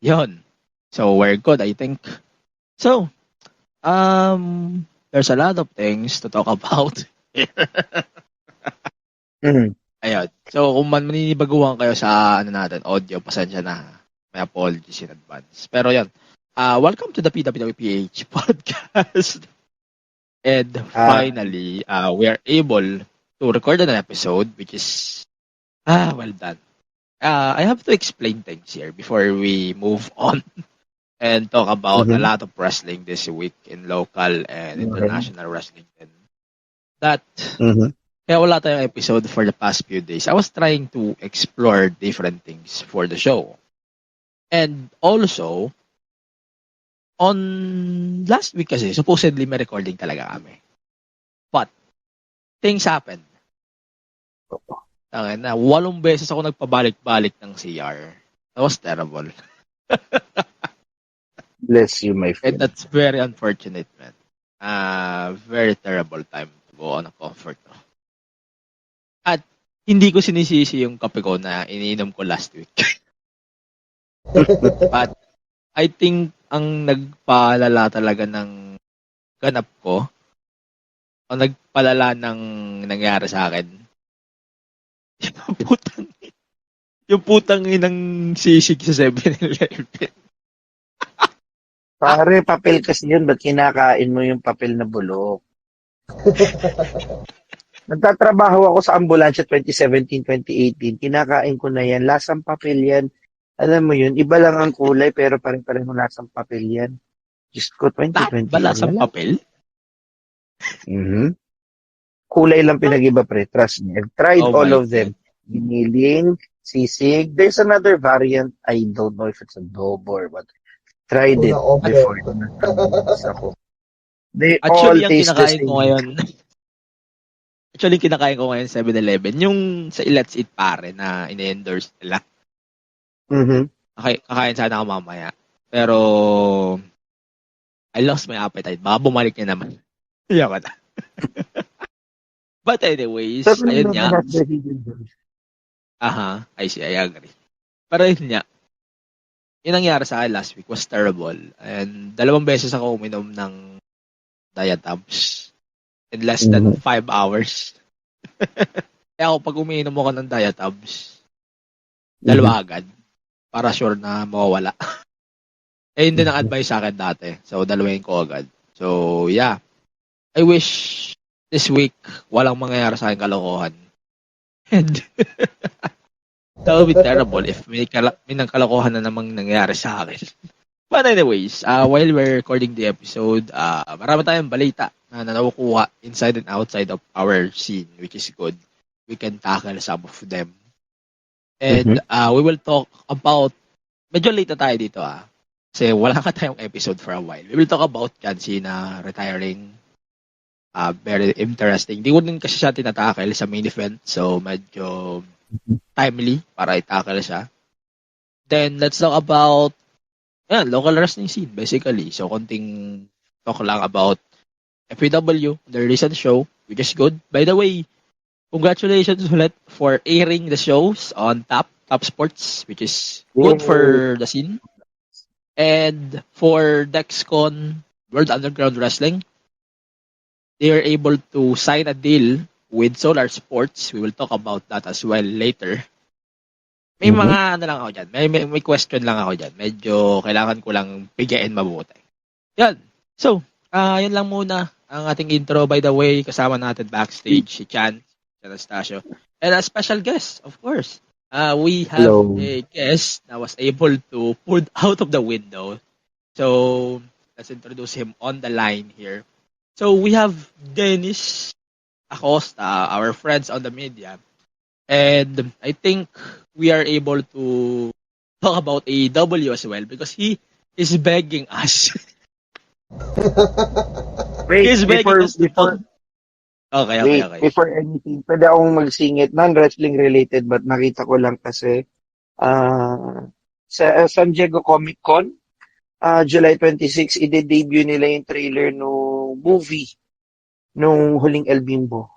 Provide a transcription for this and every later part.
Yun. So, we're good, I think. So, there's a lot of things to talk about. Mhm. Ayun. So, kung maninibaguhan kayo sa natin, audio, pasensya na. May apologies in advance. Pero yun. Welcome to the PWPH podcast. And finally, we are able to record an episode which is well done. I have to explain things here before we move on and talk about a Mhm. lot of wrestling this week in local and Okay. international wrestling. And that Mhm. kaya wala tayong episode for the past few days. I was trying to explore different things for the show. And also, on last week kasi, supposedly may recording talaga kami. But, things happened. Na 8 beses ako nagpabalik-balik ng CR. That was terrible. Bless you, my And friend. that's very unfortunate, man. Very terrible time to go on a comfort. No? At hindi ko sinisisi yung kape ko na iniinom ko last week. But I think ang nagpalala talaga ng ganap ko o nagpalala ng nangyari sa akin. Yung putang inang sisig sa 7-Eleven. Pare, papel kasi yun. Ba't kinakain mo yung papel na bulok? Nagtatrabaho ako sa ambulansya 2017, 2018. Kinakain ko na yan. Lasang papel yan. Alam mo yun, iba lang ang kulay pero pareho lasang papel yan. Diyos ko, Balas 2024 na ang lang. papel? Mhm. Kulay lang pinag-iba, pre. Trust me. I've tried Oh all my of them. God. Giniling, sisig. There's another variant. I don't know if it's adobo or what. Tried it before. Nag-miss ako. They all Actually, ang taste the kinakain ko same. ngayon, kinakain ko ngayon 7-Eleven, yung sa Let's Eat pare na ine-endorse nila. Mhm. Kakain sana ako mamaya. Pero, I lost my appetite. Baka bumalik niya naman. Yaman na. But anyways, Pero ayun naman nga. at the hidden gems. Aha, I see, I agree. Pero yun nga, yung nangyari sa akin last week was terrible. And 2 beses ako uminom ng Diatabs in less than 5 hours. Kaya ako, pag umiinom ako ng Diatabs, 2 agad. Para sure na mawawala. Hindi nang advice sa akin dati. So, 2 ko agad. So, yeah. I wish this week walang mangyayari sa akin kalokohan. And that would be terrible if may nang kalokohan na namang nangyayari sa akin. But anyways, while we're recording the episode, marami tayong balita na nakukuha inside and outside of our scene, which is good. We can tackle some of them. And we will talk about, medyo late na tayo dito kasi wala ka tayong episode for a while. We will talk about John Cena retiring. Very interesting. Di ko din kasi siya tinatakil sa main event, so medyo timely para itakil siya. Then, let's talk about local wrestling scene, basically. So, konting talk lang about FPW, the recent show, which is good. By the way, congratulations ulit for airing the shows on Top Sports, which is good for the scene. And for Dexcon World Underground Wrestling, they are able to sign a deal with Solar Sports. We will talk about that as well later. May mga lang ako dyan. May question lang ako dyan. Medyo kailangan ko lang bigyan mabuti. Yan. So, yun lang muna ang ating intro. By the way, kasama natin backstage si Chan Anastasio. And a special guest, of course. We have a guest that was able to pull out of the window. So, let's introduce him on the line here. So, we have Dennis Acosta, our friends on the media. And I think we are able to talk about AEW as well because he is begging us. Wait, He's begging us to talk. Okay. Before anything, pwede akong magsingit, non-wrestling related, but nakita ko lang kasi sa San Diego Comic Con, July 26, i-debut nila yung trailer no movie nung huling El Bimbo.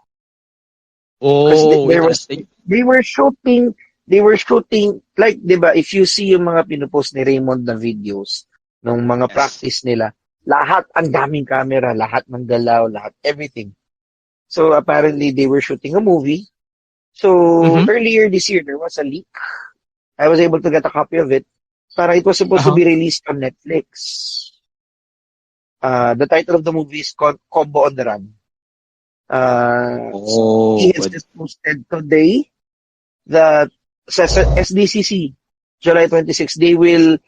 Oh, interesting. They were shooting they were shooting, like, di ba, if you see yung mga pinupost ni Raymond na videos ng mga Yes. practice nila, lahat, ang daming camera, lahat ng galaw, lahat, everything. So, apparently, they were shooting a movie. So, Mhm. earlier this year, there was a leak. I was able to get a copy of it. Para it was supposed to Uh-huh. be released on Netflix. The title of the movie is called Combo on the Run. He Oh, has good. just posted today that sa SDCC, July 26, they will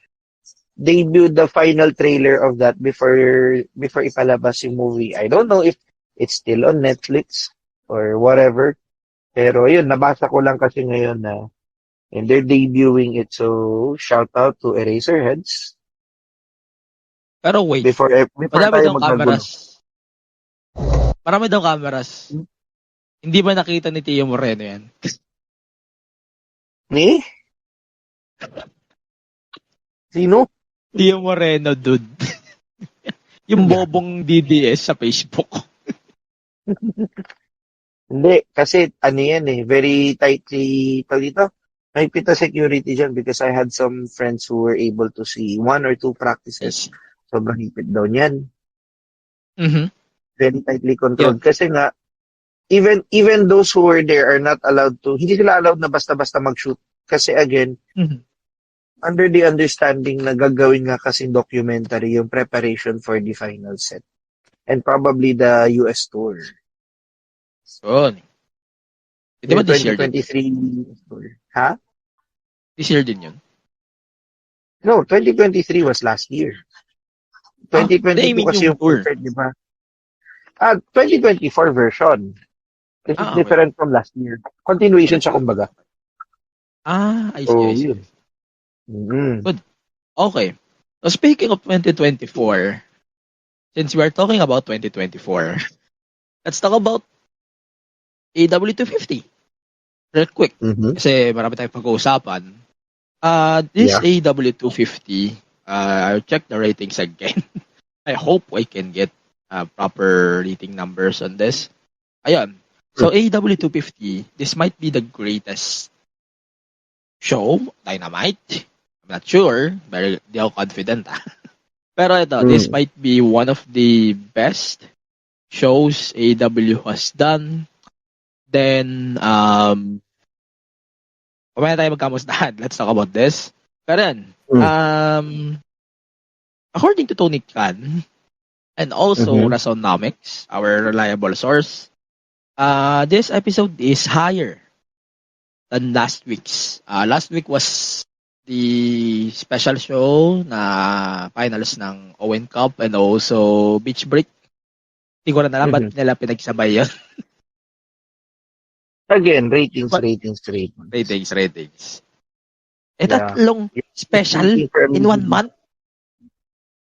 debut the final trailer of that before ipalabas yung movie. I don't know if it's still on Netflix or whatever. Pero yun, nabasa ko lang kasi ngayon na and they're debuting it. So, shout out to Eraserheads Pero wait, before madami tayo daw magkagulo. cameras. Marami daw cameras. Hindi ba nakita ni Tio Moreno yan? Ni? Sino? Tio Moreno, dude. Yung bobong DDS sa Facebook. Hindi, kasi ano yan eh, very tightly, tawag dito, may pita security dyan because I had some friends who were able to see one or two practices. Yes. Sobrang hipit daw niyan. Mhm. Very tightly Yun. controlled. Kasi nga, even those who were there are not allowed to, hindi sila allowed na basta-basta mag-shoot. Kasi again, Mhm. under the understanding na gagawin nga kasing documentary yung preparation for the final set. And probably the US tour. Yun. Di ba Yung this year din? 2023 tour. Ha? This year din yun. No, 2023 was last year. Hindi, I 2022 mean kasi yung yung tour. concert, di ba? 2024 version. This is Okay. different from last year. Continuation siya, kumbaga. I see, So, I see. yun. Mm-hmm. Good. Okay. So speaking of 2024, since we are talking about 2024, let's talk about AW250. Real quick. Mm-hmm. Kasi marami tayong pag-uusapan. This Yeah. AW250, I'll check the ratings again. I hope I can get proper rating numbers on this. Ayun. So AW250, this might be the greatest show, Dynamite. I'm not sure, pero di ako confident. Pero ito, this might be one of the best shows AW has done. Then, kumaya tayo magkamustahan. Let's talk about this. Pero yan, according to Tony Khan, and also Rasonomics, our reliable source, this episode is higher than last week's. Last week was the special show na finals ng Owen Cup and also Beach Break. Hindi ko na alam ba't nila pinagsabay yun. Again, ratings. Ratings. Yeah. Tatlong special in 1 month?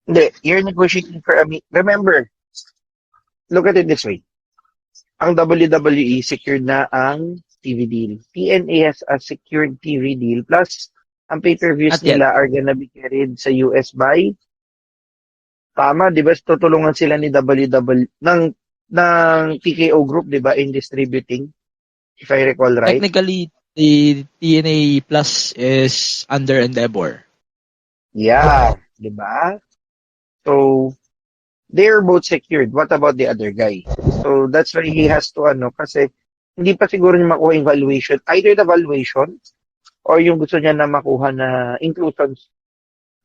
Hindi, you're negotiating for a meet. Remember, look at it this way. Ang WWE secured na ang TV deal. TNA has a secured TV deal. Plus, ang pay-per-views nila are gonna be carried sa US by tama, di ba? Tutulungan sila ni WWE ng TKO Group, di ba? In distributing. If I recall right. Technically, the TNA Plus is under Endeavor. Yeah, di ba? So, they're both secured. What about the other guy? So, that's why he has to, kasi hindi pa siguro niya makuha yung valuation. Either the valuation or yung gusto niya na makuha na inclusions.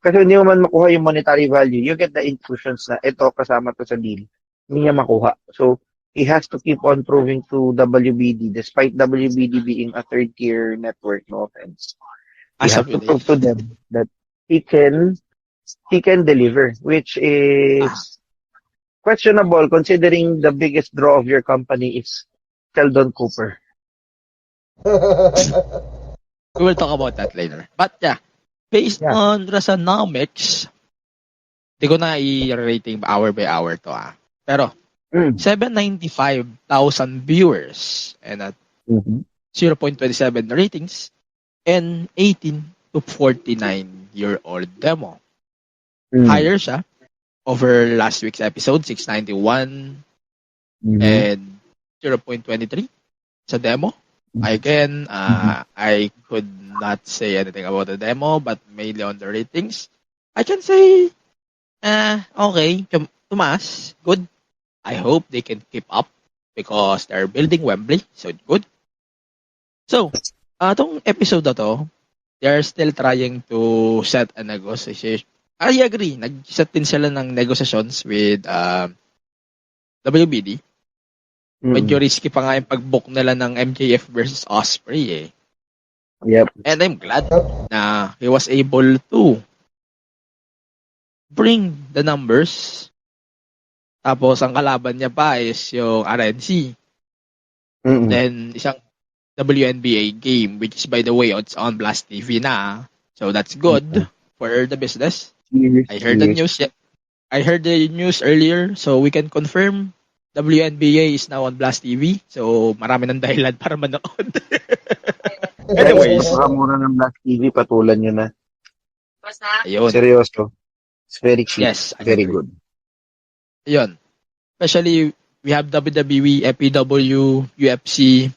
Kasi hindi mo man makuha yung monetary value. You get the inclusions na ito kasama to sa deal. Hindi niya makuha. So, he has to keep on proving to WBD despite WBD being a third-tier network, no offense. He has to prove to them that he can deliver, which is questionable considering the biggest draw of your company is Sheldon Cooper. We will talk about that later. But yeah, based on Rasonomics, di ko na i-rating hour by hour to Pero 795,000 viewers and at 0.27 ratings and 18 to 49-year-old demo. Higher siya over last week's episode, 691 and 0.23 sa demo. Again, I could not say anything about the demo, but mainly on the ratings. I can say, okay, tumaas, good. I hope they can keep up because they're building Wembley, so it's good. So, tong episode na to, they're still trying to set a negotiation. I agree, nag-set din sila ng negotiations with WBD. Medyo risky pa nga yung pag-book nila ng MJF versus Osprey eh. Yep. And I'm glad na he was able to bring the numbers. Tapos ang kalaban niya pa is yung RNC. Then isang WNBA game, which is by the way, it's on Blast TV na. So that's good for the business. I heard the news. I heard the news earlier, so we can confirm WNBA is now on Blast TV. So marami ng dahilan para manood. Anyways, mura ng Blast TV, patulan nyo na. Ayun. Seryoso. It's very cheap. Yes, very good. Ayun. Especially, we have WWE, FPW, UFC.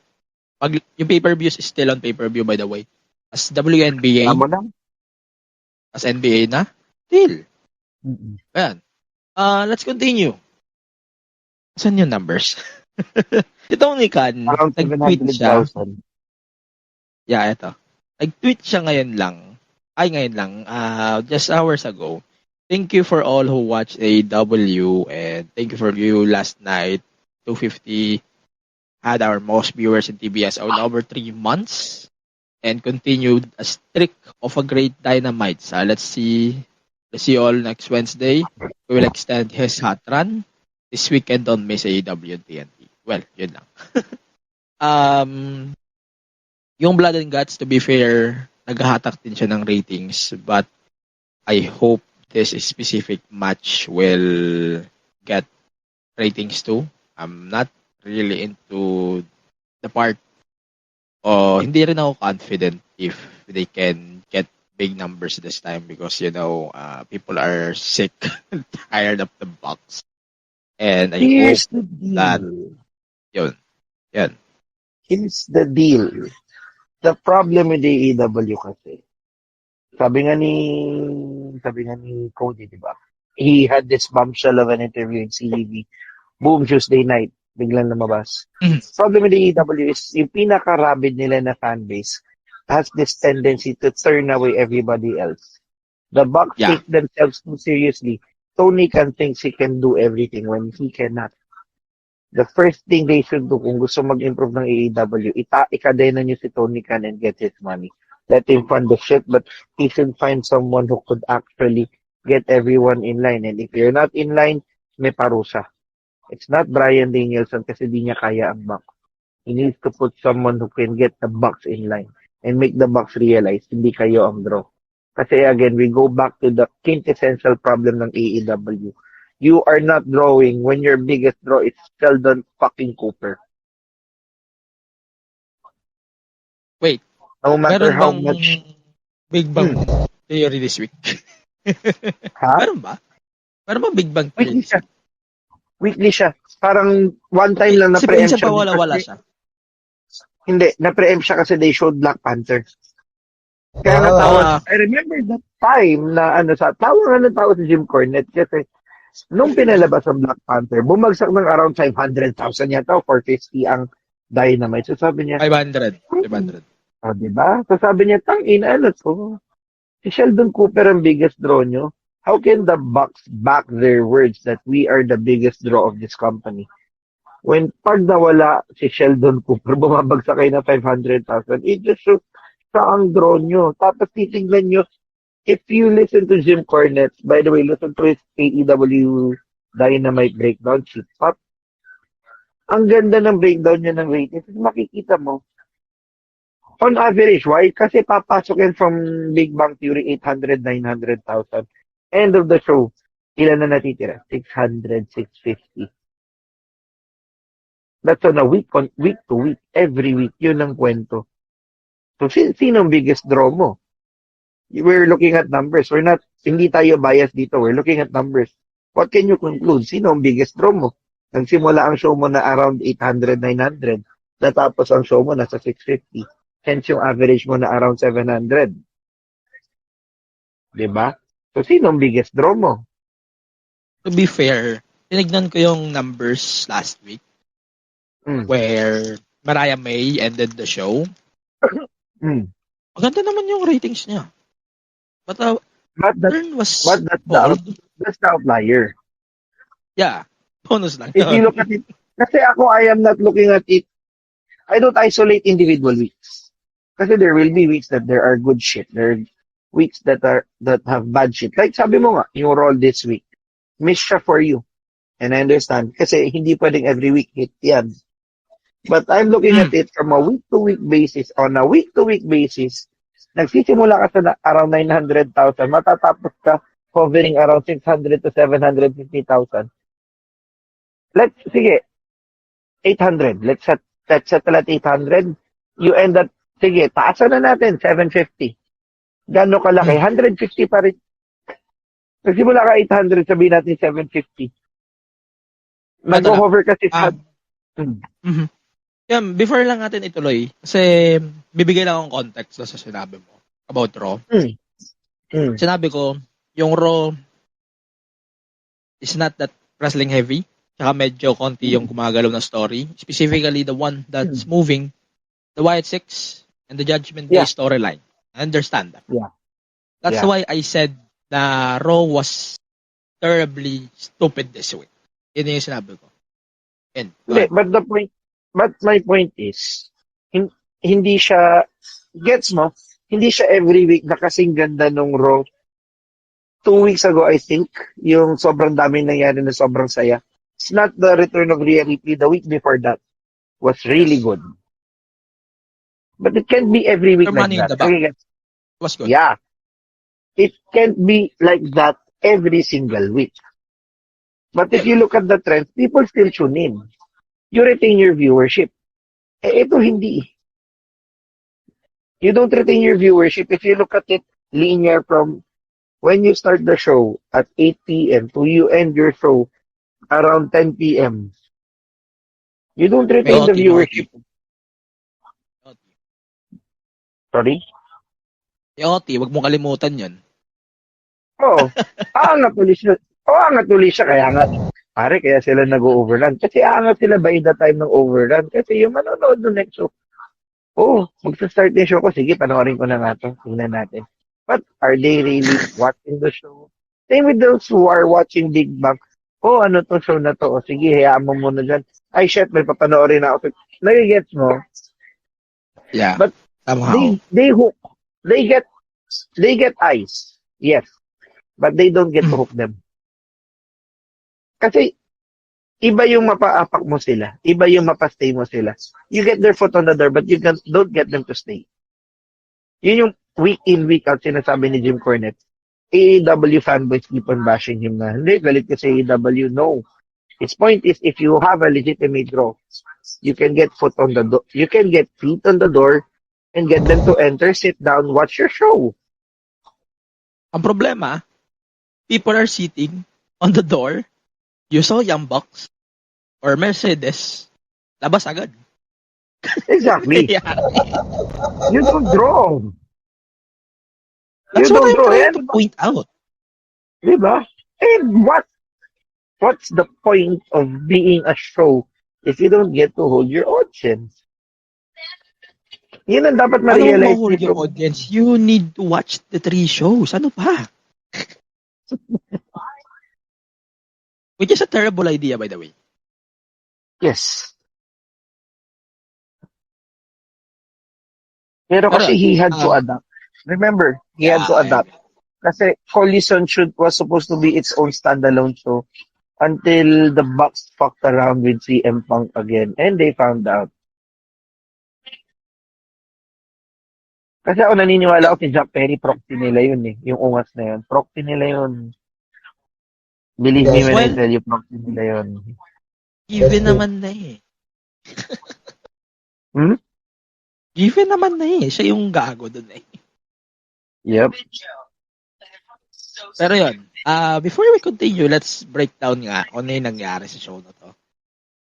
Yung pay-per-views is still on pay-per-view, by the way. As WNBA. As NBA na. Still. Ayan. Let's continue. Saan yung numbers? Itong ni Kan, nag-tweet siya. Yeah, ito. Nag-tweet siya ngayon lang. Just hours ago. Thank you for all who watched AEW and thank you for you last night. 250 had our most viewers in TBS in over 3 months and continued a streak of a great Dynamite. So let's see you all next Wednesday. We will extend his hot run this weekend on Miss AEW and TNT. Well, yun lang. Yung Blood and Guts, to be fair, naghahatak din siya ng ratings, but I hope this specific match will get ratings too. I'm not really into the part. Hindi rin ako confident if they can get big numbers this time because, people are sick and tired of the box. And I Here's hope the deal. that yun. Here's the deal. The problem with AEW kasi, sabi nga ni Cody, di ba? He had this bombshell of an interview in CTV. Boom, Tuesday night, biglang lumabas. Problem with AEW is yung pinaka-rabid nila na fanbase has this tendency to turn away everybody else. The Bucks take themselves too seriously. Tony Khan thinks he can do everything when he cannot. The first thing they should do kung gusto mag-improve ng AEW, ikadena niyo si Tony Khan and get his money. Let him fund the shit, but he should find someone who could actually get everyone in line. And if you're not in line, may parusa. It's not Bryan Danielson kasi di niya kaya ang Bucks. He needs to put someone who can get the Bucks in line and make the Bucks realize hindi kayo ang draw. Kasi again, we go back to the quintessential problem ng AEW. You are not drawing when your biggest draw is Sheldon fucking Cooper. Wait. No matter how much Big Bang Theory this week? Ha? Meron ba? Meron ba Big Bang Theory? Weekly siya. Parang one time lang na-preempt siya. Si wala siya. Hindi. Na-preempt siya kasi they showed Black Panther. Kaya I remember that time na tawa si Jim Cornette kasi nung pinalabas ang Black Panther, bumagsak ng around 500,000 yata o 450 ang Dynamite. So sabi niya, 500. Diba? So sabi niya, to? Si Sheldon Cooper ang biggest draw nyo. How can the Bucks back their words that we are the biggest draw of this company? When pag nawala si Sheldon Cooper, bumabagsak kayo na 500,000. It just shows sa ang draw nyo. Tapos titignan nyo, if you listen to Jim Cornette, by the way, listen to his AEW Dynamite breakdown, sheet pop. Ang ganda ng breakdown niya ng ratings. Makikita mo, on average, why? Kasi papasok yan from Big Bang Theory, 800, 900,000. End of the show, ilan na natitira? 600, 650. That's on a week to week, every week. Yun ang kwento. So, sino ang biggest draw mo? We're looking at numbers. Hindi tayo biased dito. We're looking at numbers. What can you conclude? Sino ang biggest draw mo? Nagsimula ang show mo na around 800, 900. natapos ang show mo, nasa 650. Hence yung average mo na around 700. Diba? So, sino ang biggest draw mo? To be fair, tinignan ko yung numbers last week Mm. where Mariah May ended the show. Mm. Maganda naman yung ratings niya. But But turn was that's called. that's the outlier. Yeah. Bonus lang If you yun. look at it, kasi ako, I am not looking at it, I don't isolate individual weeks. Kasi there will be weeks that there are good shit. There are weeks that have bad shit. Like sabi mo nga, yung role this week, miss siya for you. And I understand. Kasi hindi pwedeng every week hit yan. But I'm looking at it from a week-to-week basis. On a week-to-week basis, nagsisimula ka sa around 900,000, matatapos ka hovering around 600 to 750,000. Sige, 800. Let's settle at 800. You end up, sige, taasan na natin, 750. Gano'ng kalaki? 150 pa rin. Nagsimula ka 800, sabihin natin 750. Nag-hover kasi sa... Yeah, before lang natin ituloy, kasi bibigay lang akong context sa sinabi mo about Raw. Sinabi ko, yung Raw is not that wrestling heavy. Tsaka medyo konti yung gumagalaw na story. Specifically, the one that's moving, the Wyatt Six and the Judgment Day storyline. I understand that. Yeah. That's why I said na Raw was terribly stupid this week. Yun yung sinabi ko. But my point is, hindi siya, gets mo, hindi siya every week na kasing ganda nung Raw. 2 weeks ago, I think, yung sobrang daming nangyari na sobrang saya. It's not the return of Rhea Ripley. The week before that was really good. But it can't be every week like that. It was good. Yeah. It can't be like that every single week. But if you look at the trends, people still tune in. You retain your viewership. Ito hindi. You don't retain your viewership if you look at it linear from when you start the show at 8 p.m. to you end your show around 10 p.m. You don't retain the viewership. Sorry? OT, wag mo kalimutan yun. Oo. Aangat ulit siya. Kaya nga, pare, kaya sila nag-overrun. Kasi aangat sila by the time ng overrun. Kasi yung manonood ng next show, magsa-start yung show ko. Sige, panoorin ko na nga to. Tingnan natin. But are they really watching the show? Same with those who are watching Big Bang. Ano tong show na to? Sige, hayaan mo muna dyan. Ay, shit, may papanoorin na ako. Nagigets mo? Yeah. But somehow. they hook. They get eyes. Yes. But they don't get to hook them. Kasi, iba yung mapaapak mo sila. Iba yung mapastay mo sila. You get their foot on the door, but you don't get them to stay. Yun yung week in, week out sinasabi ni Jim Cornette. AEW fanboys keep on bashing him na, hindi, galit ka sa AEW. No. His point is, if you have a legitimate draw, you can get foot on the door. You can get feet on the door and get them to enter, sit down, watch your show. Ang problema, people are sitting on the door. You saw Young Bucks or Mercedes, labas agad. Exactly. Yeah. You don't draw. That's what I'm trying to point out. Diba? And what's the point of being a show if you don't get to hold your audience? Yun ang dapat ma-realize. Hold your audience? You need to watch the 3 shows. Ano pa? Which is a terrible idea, by the way. Yes. Pero kasi he had to adapt. Remember, he had to adapt. Kasi Collision was supposed to be its own standalone show until the Bucks fucked around with CM Punk again and they found out. Kasi ako naniniwala ako si Jack Perry, proxy nila yun eh. Yung ungas na yun. Proxy nila yun. Believe me when I tell you, proxy nila yun. Given naman na eh. Given naman na eh. Siya yung gago dun eh. Yep. Pero yun, before we continue, let's break down nga kung ano yung nangyari sa show na to.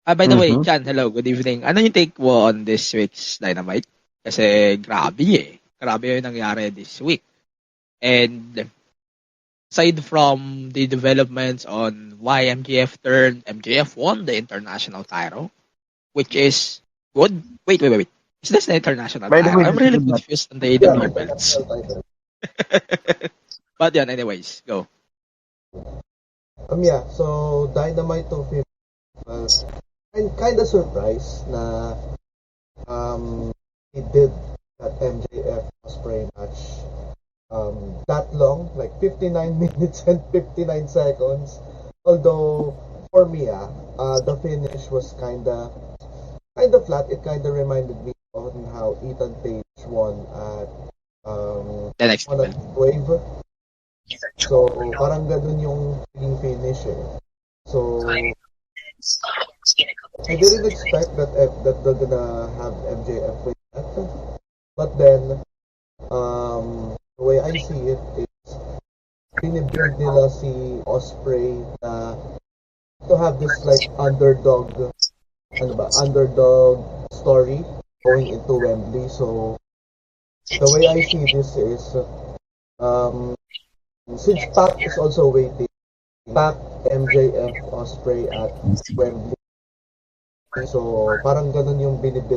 By the way, Mhm. Chan, hello, good evening. Ano yung take mo on this week's Dynamite? Kasi grabe eh. Grabe yung nangyari this week. And aside from the developments on why MJF won the international title, which is good. Wait. Is this the international By the title? way, I'm that's a really good match. confused on the Yeah, AW belts. international title. But yeah, anyways, go. Yeah, so Dynamite 250 was kind of surprised na he did that MJF Ospreay match that long, like 59 minutes and 59 seconds. Although for me, the finish was kind of flat. It kind of reminded me on how Ethan Page The next won at belt. Wave. So parang ganun yung naging finish eh. So I didn't expect that they're gonna have MJF win that. But then the way I see it is binibuild nila si Osprey na to have this like underdog story going into Wembley. So the way I see this is um, since Pac is also waiting, Pac, MJF, Osprey at Wembley. So parang ganun yung binibuild.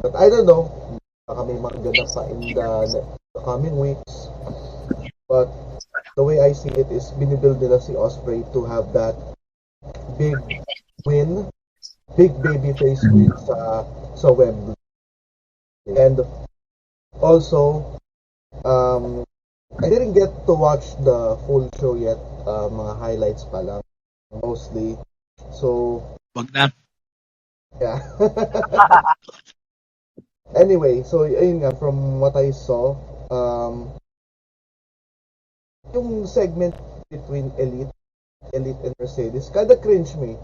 But I don't know, baka may maganap pa in the coming weeks. But the way I see it is binibuild nila si Osprey to have that big win, big babyface win sa Wembley. And also, I didn't get to watch the full show yet. Mga highlights pa lang, mostly. So, Wag na. yeah. Anyway, so ayun nga, from what I saw, yung segment between Elite and Mercedes, kada cringe me.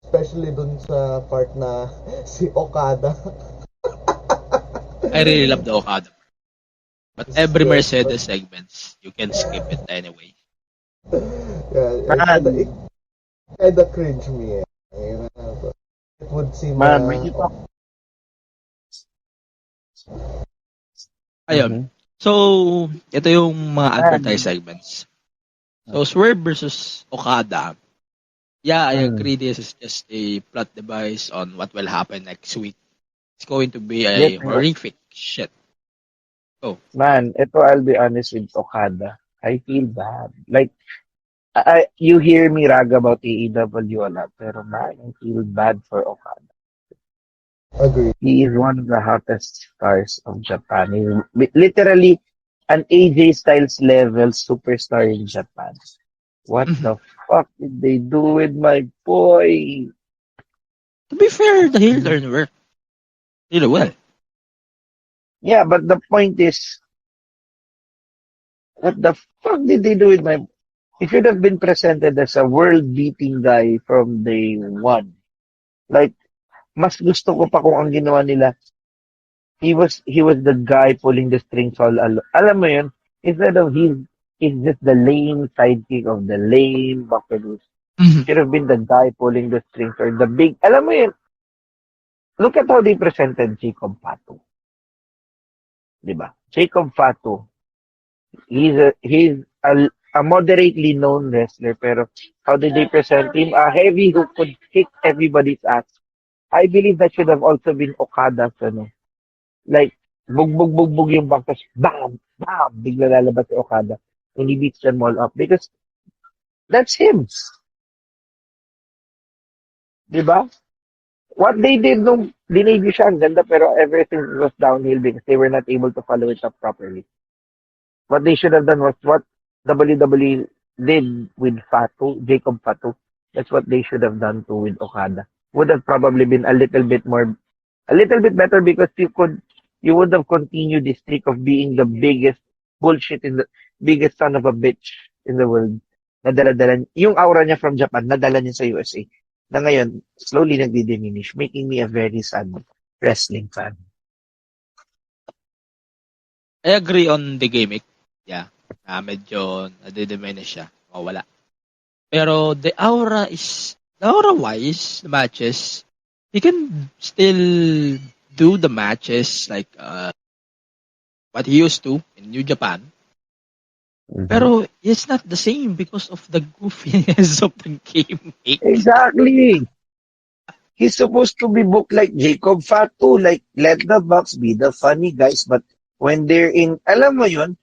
Especially dun sa part na si Okada. I really love the Okada. But every Mercedes segments, you can skip it anyway. Yeah, it kinda cringe me eh. You know, it would seem Man, when you talk. Ayun. Mhm. So, ito yung mga advertised Man. segments. So, Swerve versus Okada. Yeah, I Mm. agree this is just a plot device on what will happen next week. It's going to be a Yes, horrific shit. man, ito I'll be honest with Okada. I feel bad. Like, you hear me rag about AEW a lot, pero man, I feel bad for Okada. agree. He is one of the hottest stars of Japan. He's literally an AJ Styles level superstar in Japan. What Mhm. the fuck did they do with my boy? To be fair, the heel turn worked really well. Yeah, but the point is, what the fuck did they do with my? He should have been presented as a world-beating guy from day one. Like, mas gusto ko pa kung ang ginawa nila. He was the guy pulling the strings all along. Alam mo yun? Instead of he's just the lame sidekick of the lame buckaroos. Mhm. Should have been the guy pulling the strings or the big. Alam mo yun? Look at how they presented Jacob Fatu. Diba? Jacob Fatu. He's a moderately known wrestler, pero how did they present him? A heavy who could kick everybody's ass. I believe that should have also been Okada's, like, bugbog yung back, tapos bam, bam, bigla lalabas si Okada. And he beats them all up. Because that's him. Diba? What they did nung dinebut siya, ang ganda, pero everything was downhill because they were not able to follow it up properly. What they should have done was what WWE did with Fatu, Jacob Fatu. That's what they should have done too with Okada. Would have probably been a little bit better because you would have continued the streak of being the biggest bullshit biggest son of a bitch in the world. Nadala yung aura niya from Japan, nadala niya sa USA. Na ngayon, slowly nagdi-diminish, making me a very sad wrestling fan. I agree on the gimmick. Yeah. Medyo nade-diminish siya. Wala. Pero the aura-wise, the matches, he can still do the matches like what he used to in New Japan. Pero it's not the same because of the goofiness of the game. Exactly. He's supposed to be booked like Jacob Fatu, like let the Bucks be the funny guys. But when they're in, alam mo yun,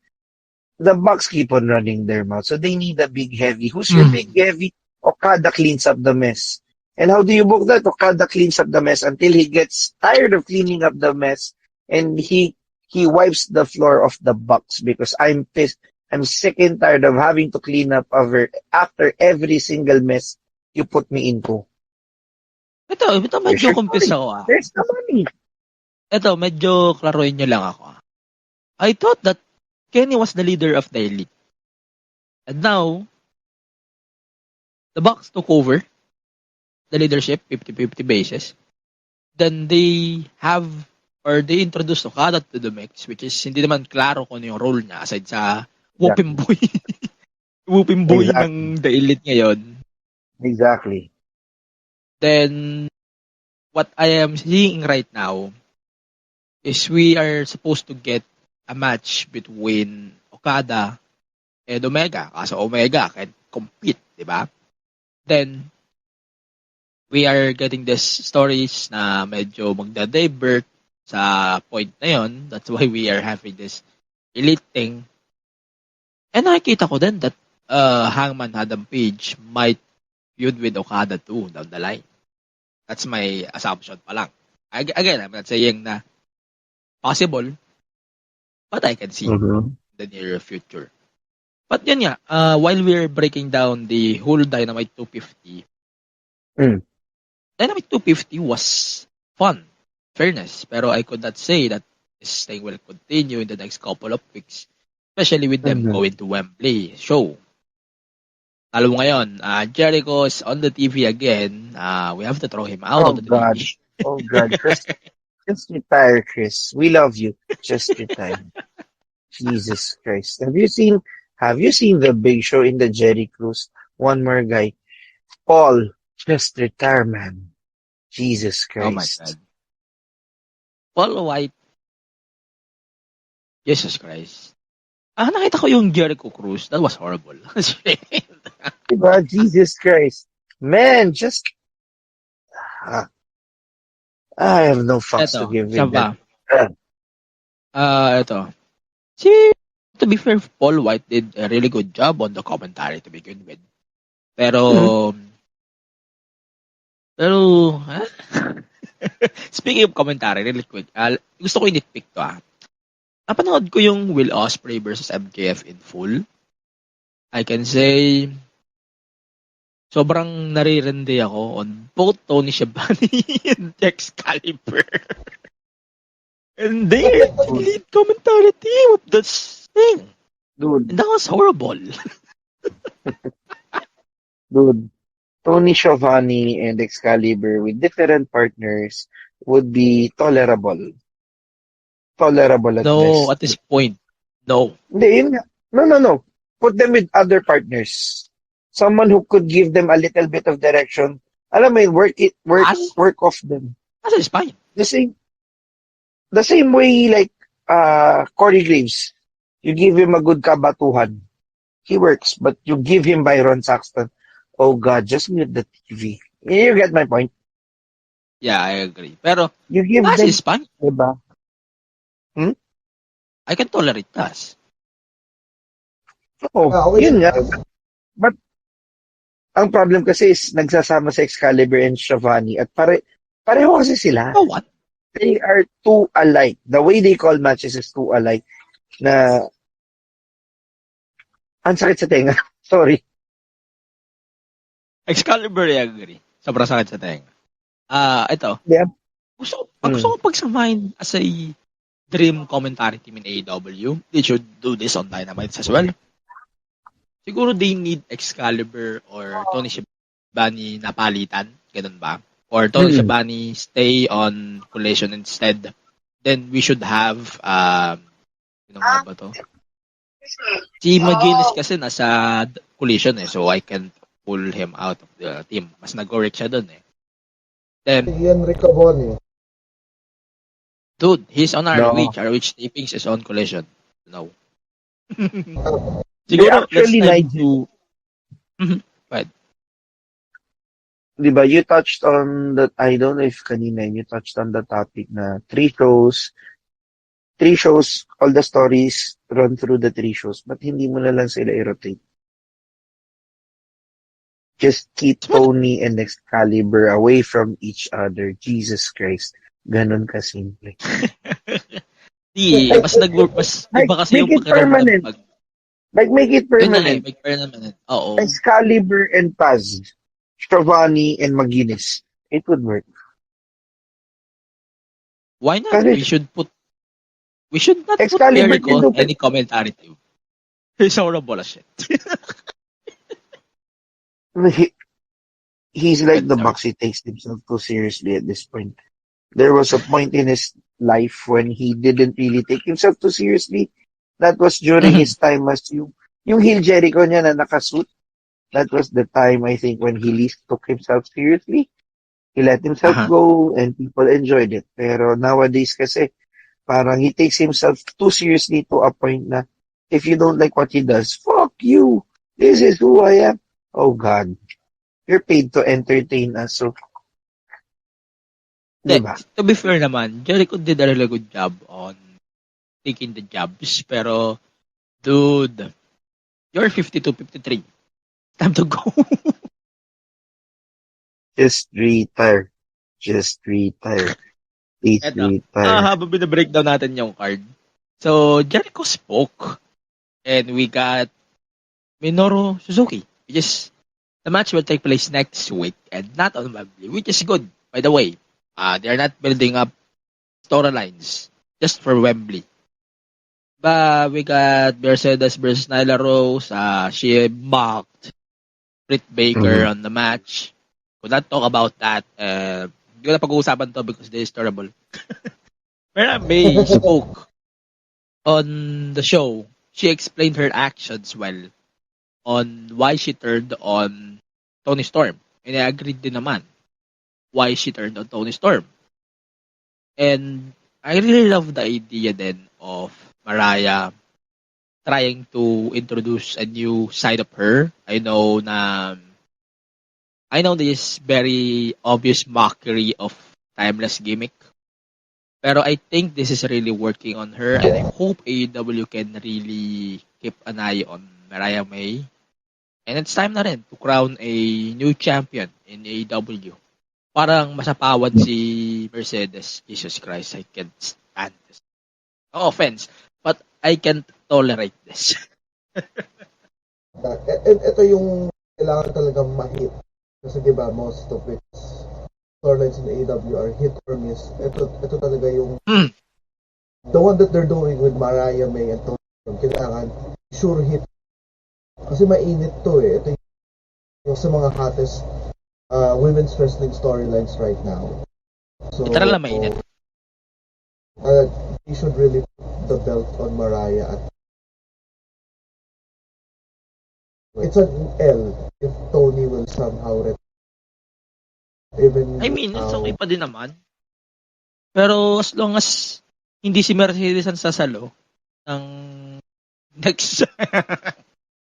the Bucks keep on running their mouth. So they need a big heavy. Who's your big heavy? Okada cleans up the mess. And how do you book that? Okada cleans up the mess until he gets tired of cleaning up the mess and he wipes the floor of the Bucks because I'm pissed. I'm sick and tired of having to clean up after every single mess you put me into. Ito medyo confused ako There's the money. Ito, medyo klaruin nyo lang ako. I thought that Kenny was the leader of the Elite. And now, the Bucks took over the leadership, 50-50 basis. Then they introduced Okada to the mix, which is hindi naman klaro kung ano yung role niya aside sa whooping boy. Whooping boy ng the Elite ngayon. Exactly. Then, what I am seeing right now is we are supposed to get a match between Okada and Omega. Kasi Omega can compete, di ba? Then, we are getting these stories na medyo magda-divert sa point na yon. That's why we are having this Elite thing. And nakikita ko din that Hangman Adam Page might feud with Okada too down the line. That's my assumption pa lang. Again, I'm not saying na possible, but I can see the near future. But yun nga, while we're breaking down the whole Dynamite 250, Dynamite 250 was fun, fairness, pero I could not say that this thing will continue in the next couple of weeks, especially with them going to Wembley show. Alam mo ngayon, Jericho is on the TV again. We have to throw him out of the TV. Oh God, just retire, Chris. We love you. Just retire. Jesus Christ. Have you seen the Big Show in the Jerry Cruise? One more guy. Paul, just retire, man. Jesus Christ. Oh my God. Paul White. Jesus Christ. Nakita ko yung Jericho Cruise. That was horrible. Diba? Jesus Christ. Man, just... I have no fucks to give him. Ito. To be fair, Paul White did a really good job on the commentary to begin with. Pero, speaking of commentary, really quick, gusto ko i-nitpick to Napanood ko yung Will Ospreay versus MJF in full. I can say, sobrang naririndi ako on both Tony Schiavone and Excalibur. And they're the lead commentary team of this thing. Dude. And that was horrible. Dude, Tony Schiavone and Excalibur with different partners would be tolerable. Tolerable at best. At this point, no. Hindi, no. Put them with other partners. Someone who could give them a little bit of direction. Alam mo yun, work off them. As is fine. The same way like Corey Graves. You give him a good kabatuhan. He works, but you give him Byron Saxton. Oh God, just mute the TV. You get my point? Yeah, I agree. Pero, you give Taz them, is fine. Diba? I can tolerate Taz. Yun nga. But, ang problem kasi is nagsasama sa Excalibur and Schiavone at pareho kasi sila. Oh, what? They are too alike. The way they call matches is too alike na ang sakit sa tenga. Sorry. Excalibur, I agree. Sobrang sakit sa tenga. Ito. Yeah. Gusto ko pagsamahin as a dream commentary team in AEW. They should do this on Dynamite as well. Siguro they need Excalibur or Tony Schiavone na palitan. Ganun ba? Or Tony Schiavone stay on Collision instead. Then we should have nga ba to? Si McGuinness kasi nasa Collision so I can pull him out of the team. Mas nag-work siya doon Then, Ian Riccaboni. dude, he's on No. ROH. ROH tapings is on Collision. No. They Siguro, let's actually dive Nigel, into... Mhm. Right. di ba, you touched on that, I don't know if kanina you touched on the topic na three shows, all the stories run through the three shows, but hindi mo na lang sila i-rotate. Just keep Tony and Excalibur away from each other. Jesus Christ. Ganon kasimple. Mas iba kasi yung Make it pakiramdam permanent. pag... Like, make it Yun na permanent. make permanent. Oo. Excalibur and Paz. Giovanni and McGuinness. It would work. Why not? Kasi We should not put Excalibur can Jericho do any commentary team. He's horrible as shit. he's like the Sorry. Bucks. He takes himself too seriously at this point. There was a point in his life when he didn't really take himself too seriously. That was during his time as yung heel Jericho niya na nakasuit. That was the time, I think, when he least took himself seriously. He let himself Uh-huh. go and people enjoyed it. Pero nowadays kasi, parang he takes himself too seriously to a point na if you don't like what he does, fuck you. This is who I am. Oh God. You're paid to entertain us. So, diba? To be fair naman, Jericho did a really good job on taking the jabs. Pero, dude, you're 52, 53. Time to go. Just retire. Just retire. Please Eto, retire. habang binabreakdown natin yung card. So, Jericho spoke. And we got Minoru Suzuki. Which is, the match will take place next week. And not on Wembley. Which is good, by the way. They're not building up storylines. Just for Wembley. But we got Mercedes versus Nyla Rose. She mocked Britt Baker on the match. Could not talk about that. Hindi ko na pag-uusapan to because this is terrible. Mera May spoke on the show. She explained her actions well on why she turned on Tony Storm. And I agreed din naman why she turned on Tony Storm. And I really love the idea then of Mariah trying to introduce a new side of her. I know this very obvious mockery of timeless gimmick. Pero I think this is really working on her and I hope AEW can really keep an eye on Mariah May. And it's time na rin to crown a new champion in AEW. Parang masapawan si Mercedes. Jesus Christ, I can't stand this. No offense, but I can't tolerate this. Ito yung kailangan talagang ma-hit. Kasi diba, most of its storylines in AEW are hit or miss. Ito talaga yung the one that they're doing with Mariah May and Tony Storm, kailangan sure hit. Kasi mainit to eh. Ito yung sa mga hottest women's wrestling storylines right now. So, Literal na mainit. You should really put the belt on Mariah at it's an L if Tony will somehow even I mean, it's okay pa din naman. Pero as long as hindi si Mercedes ang sasalo ng next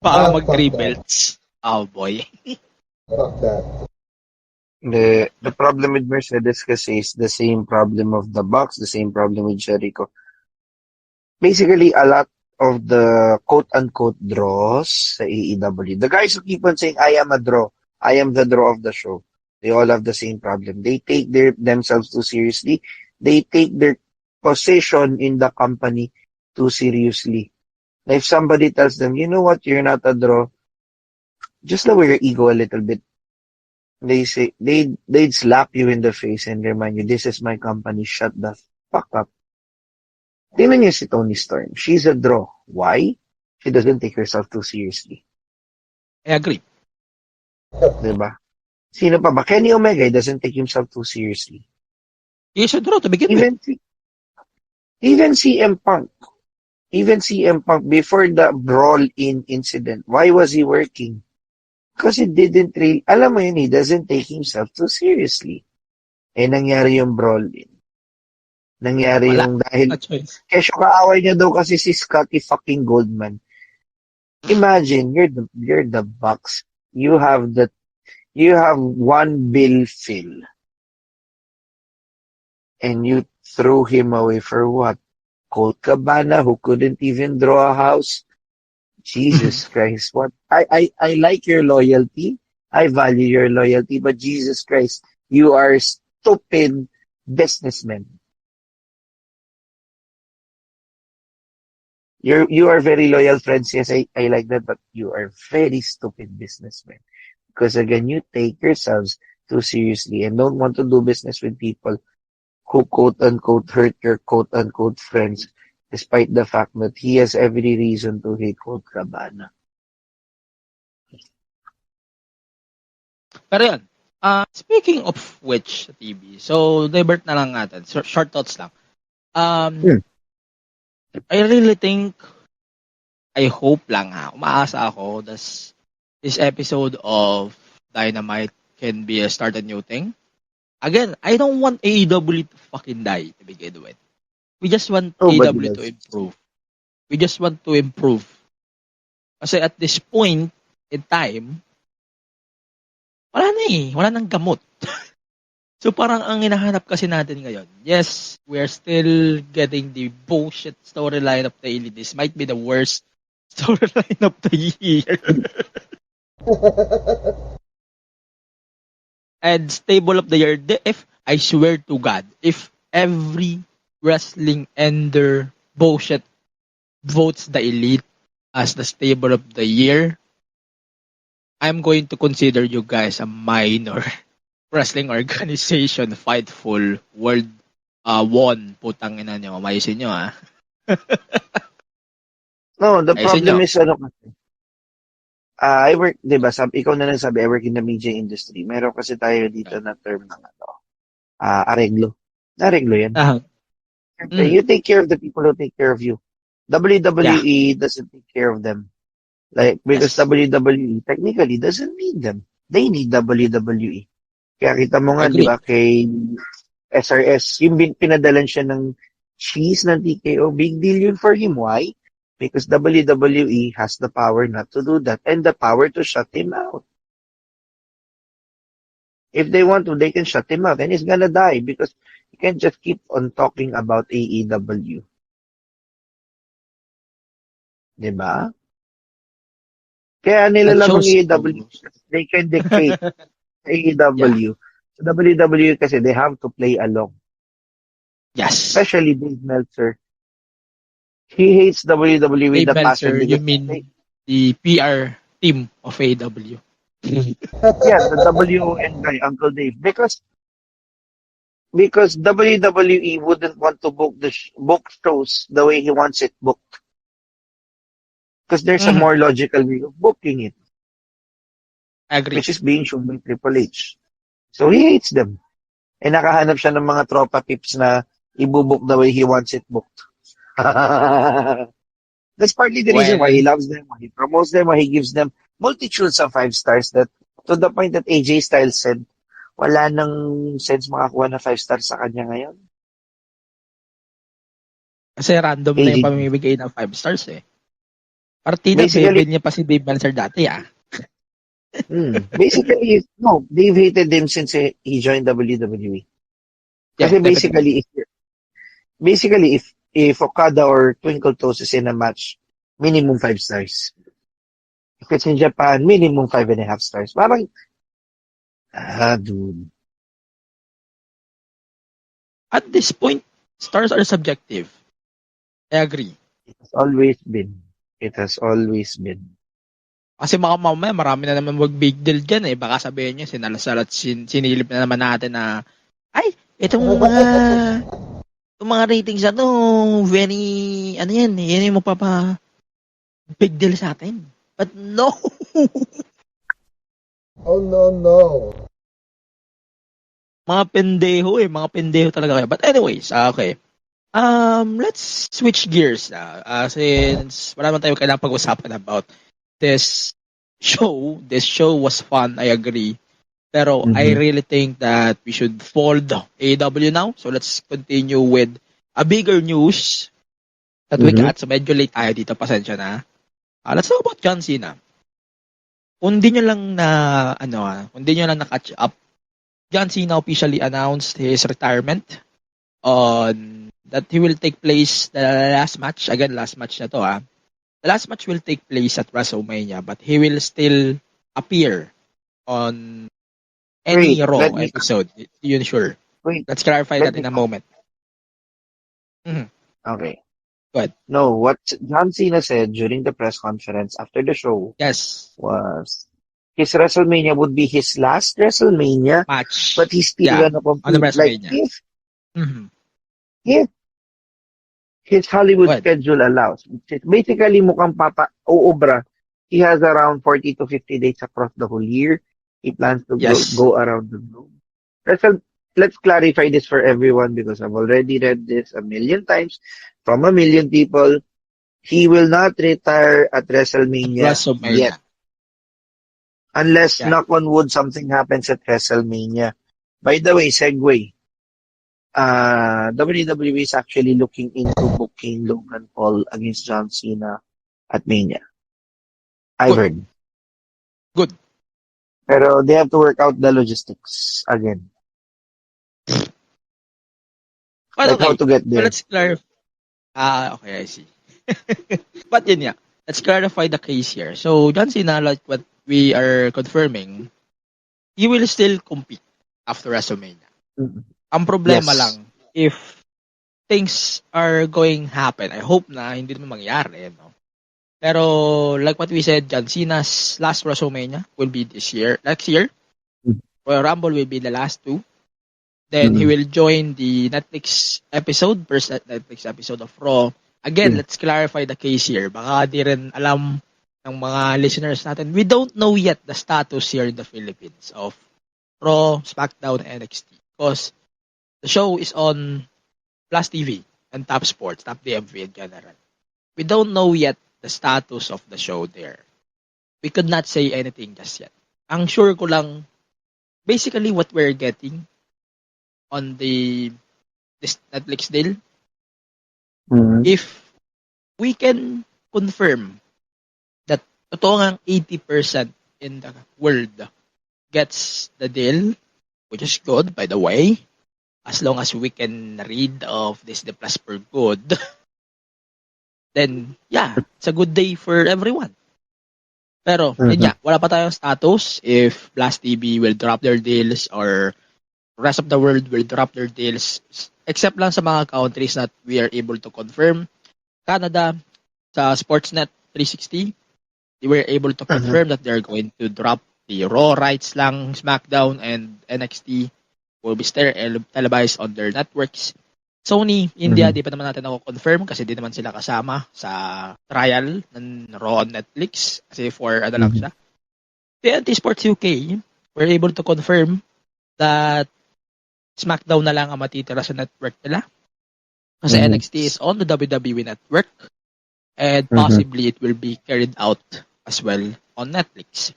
para mag 3 belts. Oh boy. fuck that. The problem with Mercedes kasi is the same problem of the Bucks, the same problem with Jericho. Basically, a lot of the quote-unquote draws sa AEW, the guys who keep on saying, I am a draw, I am the draw of the show, they all have the same problem. They take themselves too seriously. They take their position in the company too seriously. If somebody tells them, you know what, you're not a draw, just lower your ego a little bit. They say, they'd slap you in the face and remind you, this is my company, shut the fuck up. Tingnan niyo si Tony Storm. She's a draw. Why? She doesn't take herself too seriously. I agree. Diba? Sino pa ba? Kenny Omega doesn't take himself too seriously. He should draw to begin with. Even CM Punk. Even CM Punk, before the brawl-in incident, why was he working? Because he didn't really, alam mo yun, he doesn't take himself too seriously. nangyari yung brawl-in. Nangyari Wala. yung dahil, No choice. kesyo kaaway niya daw kasi si Scotty fucking Goldman. Imagine, you're the Bucks. You have one Bill Phil. And you threw him away for what? Colt Cabana, who couldn't even draw a house. Jesus Christ, what? I like your loyalty. I value your loyalty, but Jesus Christ, you are stupid businessmen. You are very loyal friends. Yes, I like that, but you are very stupid businessmen. Because again, you take yourselves too seriously and don't want to do business with people who quote unquote hurt your quote unquote friends, despite the fact that he has every reason to hate Colt Cabana. Pero yun, speaking of which, TV, so divert na lang natin. Short thoughts lang. I really think, I hope lang umaasa ako this episode of Dynamite can be a start a new thing. Again, I don't want AEW to fucking die to begin with. We just want AEW to improve. We just want to improve. Kasi at this point in time, wala nang gamot. So parang ang hinahanap kasi natin ngayon, yes, we are still getting the bullshit storyline of the Elite. This might be the worst storyline of the year. And stable of the year, if I swear to God, if every wrestling ender bullshit votes the Elite as the stable of the year, I'm going to consider you guys a minor wrestling organization, Fightful, World won. Putang ina nyo, maayusin nyo No, the Ayusin problem nyo. is kasi. I work, di ba, ikaw na lang sabi, I work in the media industry. Meron kasi tayo dito na term ng areglo. Areglo yan. You take care of the people who take care of you. WWE doesn't take care of them. Like, because WWE technically doesn't need them. They need WWE. Kaya kita mo nga, di ba, kay SRS, yung pinadalan siya ng cheese ng TKO, big deal yun for him. Why? Because WWE has the power not to do that and the power to shut him out. If they want to, they can shut him out and he's gonna die because you can't just keep on talking about AEW. Diba? Kaya nilalamang AEW, they can dictate AEW. So WWE kasi they have to play along. Yes. Especially Dave Meltzer. He hates WWE with the passion. You mean the PR team of AEW? Yeah, the WN guy, Uncle Dave. Because WWE wouldn't want to book shows the way he wants it booked. Because there's a more logical way of booking it. I agree. Which is being shown by Triple H. So he hates them. Eh nakahanap siya ng mga tropa tips na ibubook the way he wants it booked. That's partly the reason why he loves them, why he promotes them, why he gives them multitudes of 5 stars, that to the point that AJ Styles said, wala nang sense makakuha na 5 stars sa kanya ngayon. Kasi random na yung pamimigay ng 5 stars eh. Partida, bebe niya pa si Dave Meltzer dati Basically, no, Dave hated him since he joined WWE. Kasi basically, if Okada or Twinkle Toes is in a match, minimum 5 stars. If it's in Japan, minimum 5.5 stars. Parang, dude. At this point, stars are subjective. I agree. It has always been. Kasi mamaya marami na naman mag-big deal dyan eh. Baka sabihin niya, sinalasal at sinilip na naman natin na, ay, itong mga ratings na to, very, yan yung magpapa big deal sa atin. But no! Oh, no. Mga pendeho talaga kayo. But anyways, okay. Let's switch gears na. Since wala naman tayo kailangang pag-usapan about this show. This show was fun, I agree. Pero I Mhm. really think that we should fold AEW now. So let's continue with a bigger news that we Mhm. got. So medyo late tayo dito, pasensya na. Let's talk about John Cena. Kung di nyo lang kung di nyo lang na-catch up, John Cena officially announced his retirement on that he will take place the last match. Again, last match na to The last match will take place at WrestleMania, but he will still appear on any Wait, Raw episode. Yun sure. wait, Let's clarify let that me, in a moment. Mhm. okay. Go ahead. No, what John Cena said during the press conference after the show Yes. was his WrestleMania would be his last WrestleMania, but Match. he's still Yeah. gonna On the compete. Like, WrestleMania. Mhm. if his Go Hollywood ahead. schedule allows, which is basically mukhang uubra. He has around 40 to 50 days across the whole year. He plans to Yes. go around the globe. Wrestle, let's clarify this for everyone because I've already read this a million times from a million people. He will not retire at At WrestleMania yet. WrestleMania. Unless, Yeah. knock on wood, something happens at WrestleMania. By the way, segue. WWE is actually looking into booking Logan Paul against John Cena at Mania. I've Good. heard. Good. Pero they have to work out the logistics again. But Like how okay. to get So there. let's clarify. Okay, I see. But yun yeah. Let's clarify the case here. So John Cena, like what we are confirming, he will still compete after WrestleMania. Mhm. Ang problema Yes. lang, if things are going happen, I hope na hindi naman mangyari, no? Pero like what we said, John Cena's last WrestleMania will be next year. Royal Rumble will be the last two. Then he Mhm. will join the first Netflix episode of Raw. Again, Mhm. let's clarify the case here. Baka di rin alam ng mga listeners natin. We don't know yet the status here in the Philippines of Raw, SmackDown, and NXT. Because the show is on Plus TV and Top Sports, Top DMV in general. We don't know yet the status of the show there. We could not say anything just yet. Ang sure ko lang, basically what we're getting on this Netflix deal, Mhm. if we can confirm that totoo ngang 80% in the world gets the deal, which is good, by the way, as long as we can read of Disney Plus for good, then yeah, it's a good day for everyone. Pero, yun Mhm. nga, wala pa tayong status if Blast TV will drop their deals or rest of the world will drop their deals except lang sa mga countries that we are able to confirm. Canada, sa Sportsnet 360, they were able to Mhm. confirm that they're going to drop the Raw rights lang, SmackDown and NXT will be televised on their networks. Sony, India, Mhm. di pa naman natin ako confirm kasi di naman sila kasama sa trial ng Raw on Netflix kasi for ano lang Mhm. siya. TNT Sports UK, we're able to confirm that SmackDown na lang ang matitira sa network nila kasi Mhm. NXT is on the WWE network and Mhm. possibly it will be carried out as well on Netflix.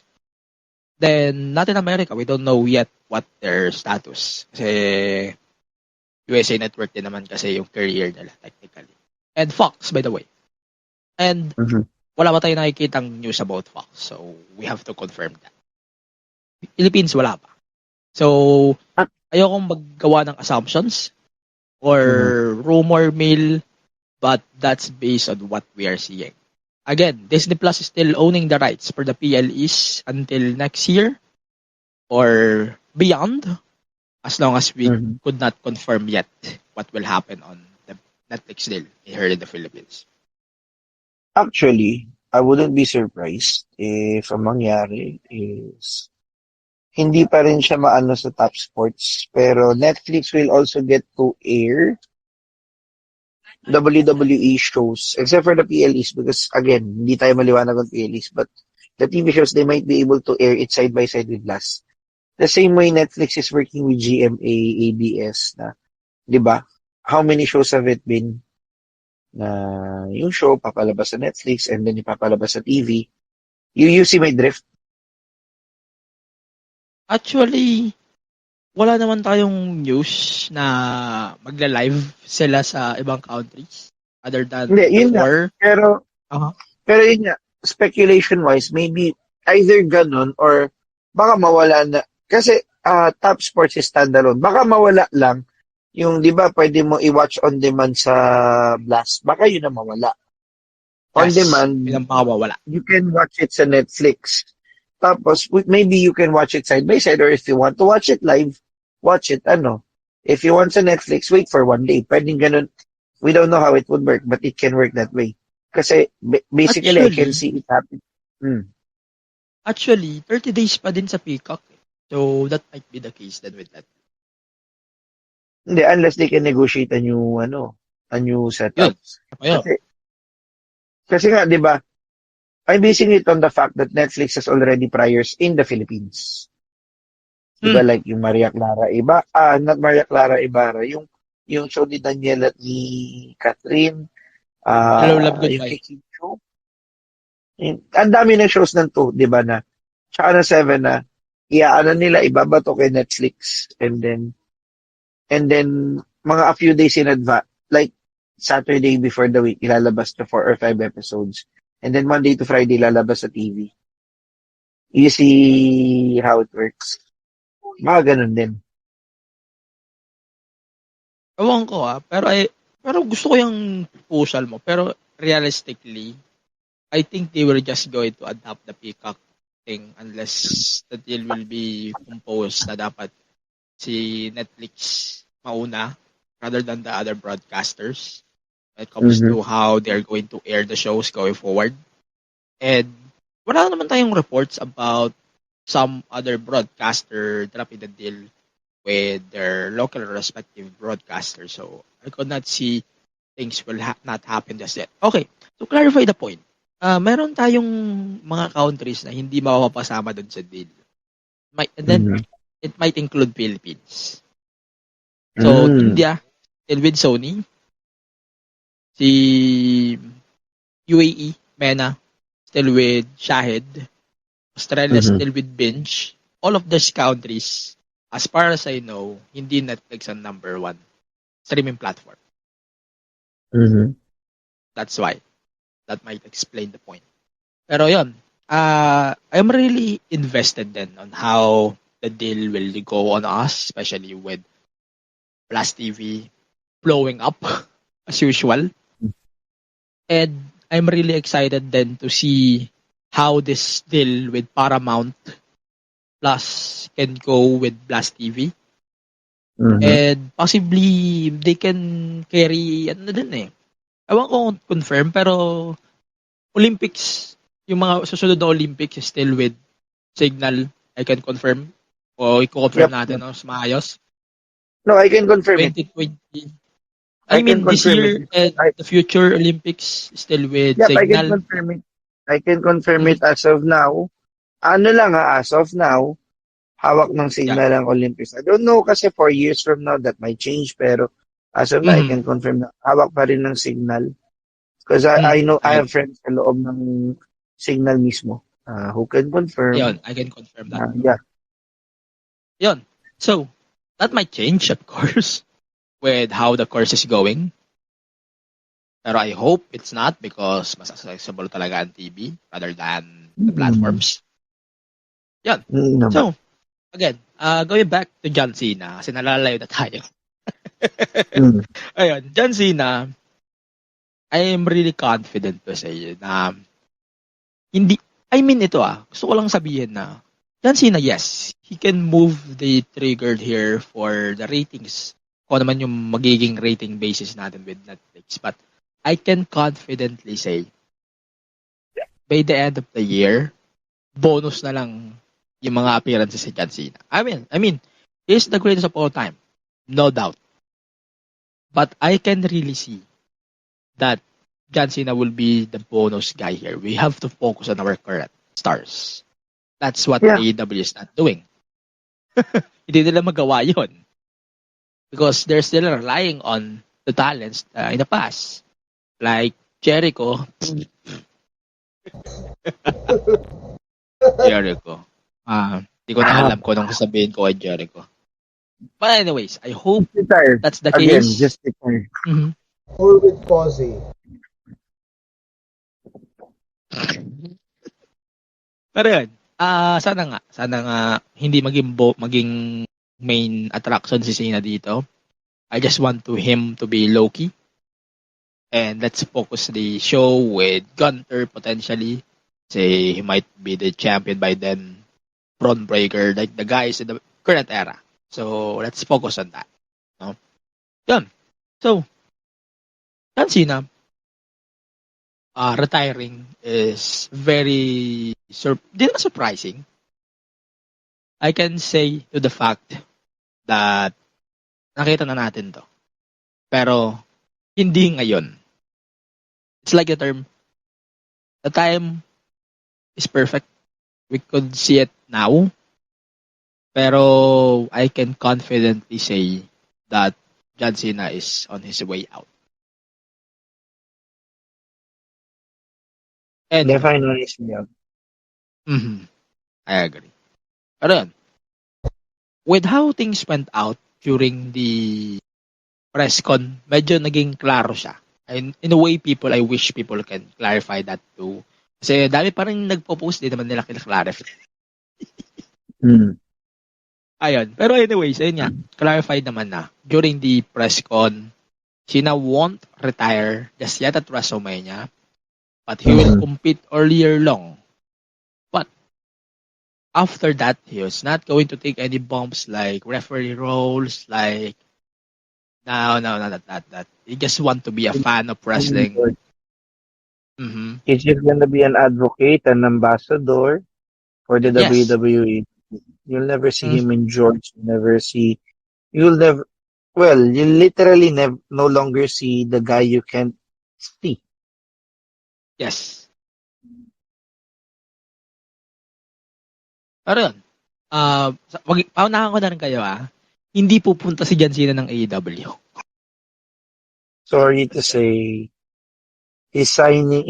Then, not in America, we don't know yet what their status. Kasi USA Network din naman kasi yung career nila technically. And Fox, by the way. And Mhm. wala pa tayong nakikitang news about Fox. So, we have to confirm that. Philippines, wala pa. So, Ah. ayokong maggawa ng assumptions or Mhm. rumor mill, but that's based on what we are seeing. Again, Disney Plus is still owning the rights for the PLEs until next year or beyond, as long as we Mhm. could not confirm yet what will happen on the Netflix deal here in the Philippines. Actually, I wouldn't be surprised if ang mangyari is hindi pa rin siya maano sa top sports, pero Netflix will also get to air WWE shows, except for the PLEs, because again, hindi tayo maliwanag ng PLEs, but the TV shows, they might be able to air it side by side with Blast. The same way Netflix is working with GMA, ABS na, di ba? How many shows have it been na yung show papalabas sa Netflix and then ipapalabas sa TV? You see my drift? Actually, wala naman tayong news na magla-live sila sa ibang countries other than Hindi, the yun nga. four. Pero, Uh-huh. pero yun nga, speculation-wise, maybe either ganun or baka mawala na. Kasi Top Sports is standalone. Baka mawala lang yung, di ba, pwede mo i-watch on demand sa Blast. Baka yun na mawala. On Yes, demand, yun ang mawawala. you can watch it sa Netflix. Tapos, maybe you can watch it side by side or if you want to watch it live, watch it, If you want sa Netflix, wait for one day. Pwedeng ganun. We don't know how it would work, but it can work that way. Kasi, basically, I can Actually, see it happen. Hmm. actually, 30 days pa din sa Peacock. So, that might be the case then with that. Hindi, unless they can negotiate a new Yun. setup. Ayun. Kasi nga, di ba, I'm basing it on the fact that Netflix has already priors in the Philippines. Di ba, like yung Maria Clara not Maria Clara Ibarra, yung show ni Daniel at ni Catherine, Hello, love, yung goodbye. Kicking Show. Ang dami ng shows ng 2, di ba na? Tsaka na 7 na, nila, ibabato kay Netflix. And then, mga a few days in advance, like, Saturday before the week, ilalabas na 4 or 5 episodes. And then, Monday to Friday, ilalabas sa TV. You see how it works. Mga ganun din. Ewan ko pero gusto ko yung proposal mo. Pero realistically, I think they were just going to adapt the Peacock thing unless the deal will be composed na dapat si Netflix mauna rather than the other broadcasters when it comes to how they're going to air the shows going forward. And wala naman tayong reports about some other broadcaster dropping the deal with their local respective broadcasters. So I could not see things will not happen just yet. Okay, to clarify the point, meron tayong mga countries na hindi mapapasama doon sa deal. And then, it might include Philippines. So, India, still with Sony. Si UAE, MENA, still with Shahid. Australia, still with Binge. All of these countries, as far as I know, hindi Netflix ang number 1 streaming platform. That's why. That might explain the point. Pero yun, I'm really invested then on how the deal will go on us, especially with Plus TV blowing up as usual. And I'm really excited then to see how this deal with Paramount Plus can go with Plus TV. And possibly they can carry ewan ko kung confirm, pero Olympics, yung mga susunod na Olympics is still with Signal. I can confirm. O i-confirm natin, no? Mas maayos. No, I can confirm 2020. it. I mean, this confirm year it. and the future Olympics is still with Yep, I can Signal. confirm it. I can confirm it as of now. As of now, hawak ng Signal ang Olympics. I don't know kasi 4 years from now that might change, pero as of now, I can confirm na hawak pa rin ng Signal. Because I know, I have friends sa loob ng Signal mismo who can confirm. Yun, I can confirm that. Yeah. Yun. So, that might change, of course, with how the course is going. Pero I hope it's not because mas accessible talaga ang TV rather than the platforms. Yun. So, again, going back to John Cena, kasi nalalayo na tayo. Ayun, John Cena, I am really confident to say na gusto ko lang sabihin na John Cena, yes, he can move the trigger here for the ratings. Kung naman yung magiging rating basis natin with Netflix. But I can confidently say, by the end of the year, bonus na lang yung mga appearances si John Cena. I mean, he's the greatest of all time. No doubt. But I can really see that John Cena will be the bonus guy here. We have to focus on our current stars. That's what AEW is not doing. Hindi nila magawa yun. Because they're still relying on the talents in the past. Like Jericho. Jericho. Hindi ko na alam kung anong sasabihin ko kay Jericho. But anyways, I hope Retire. that's the Again, case. just retire. Mhm. Or with Fozzy. Pero yun, sana nga hindi maging main attraction si Cena dito. I just want him to be low-key. And let's focus the show with Gunter potentially. Say he might be the champion by then. Braun Breaker, like the guys in the current era. So let's focus on that. No? Yun. So, John Cena retiring is very di naman surprising. I can say to the fact that nakita na natin to. Pero hindi ngayon. It's like the term, the time is perfect. We could see it now. Pero I can confidently say that John Cena is on his way out. And Definitely is me. I agree. Pero yun, with how things went out during the press con, medyo naging klaro siya. And in a way, I wish people can clarify that too. Kasi dami pa rin nagpo-post, di naman nila kinaklarify. Ayun. Pero anyways, ayun nga, clarified naman na. During the press con, Cena won't retire just yet at WrestleMania, but he will compete all year long. But after that, he was not going to take any bumps like referee roles, like no, not that. He just want to be a fan of wrestling. He's just gonna be an advocate, an ambassador for the Yes. WWE. You'll never see him in George. You'll literally no longer see the guy you can't see. Yes. Pero yun, paunahan ko na rin kayo hindi pupunta si John Cena ng AEW. Sorry to say, he's signing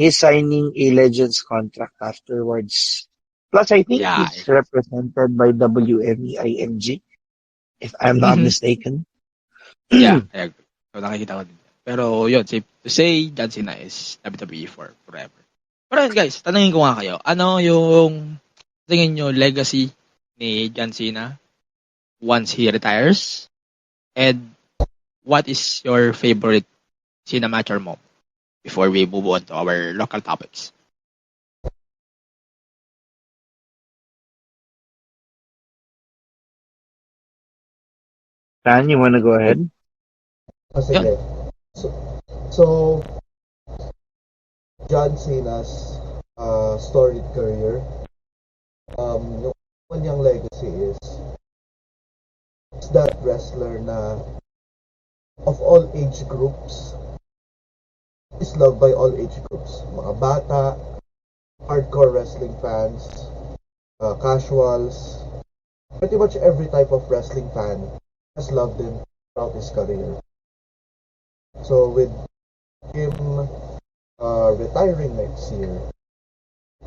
a Legends contract afterwards. Plus, I think he's represented by WME-IMG, if I'm not mistaken. Yeah, I agree. So, nakikita ko din. Pero yun, safe to say, John Cena is WWE for forever. Pero yun guys, tanungin ko nga kayo, ano yung tingin nyo legacy ni John Cena once he retires? And what is your favorite Cena match or moment before we move on to our local topics? Dan, you wanna go ahead? Sige. So John Cena's storied career, yung kanyang legacy is that wrestler na of all age groups is loved by all age groups. Mga bata, hardcore wrestling fans, casuals, pretty much every type of wrestling fan has loved him throughout his career. So with him retiring next year,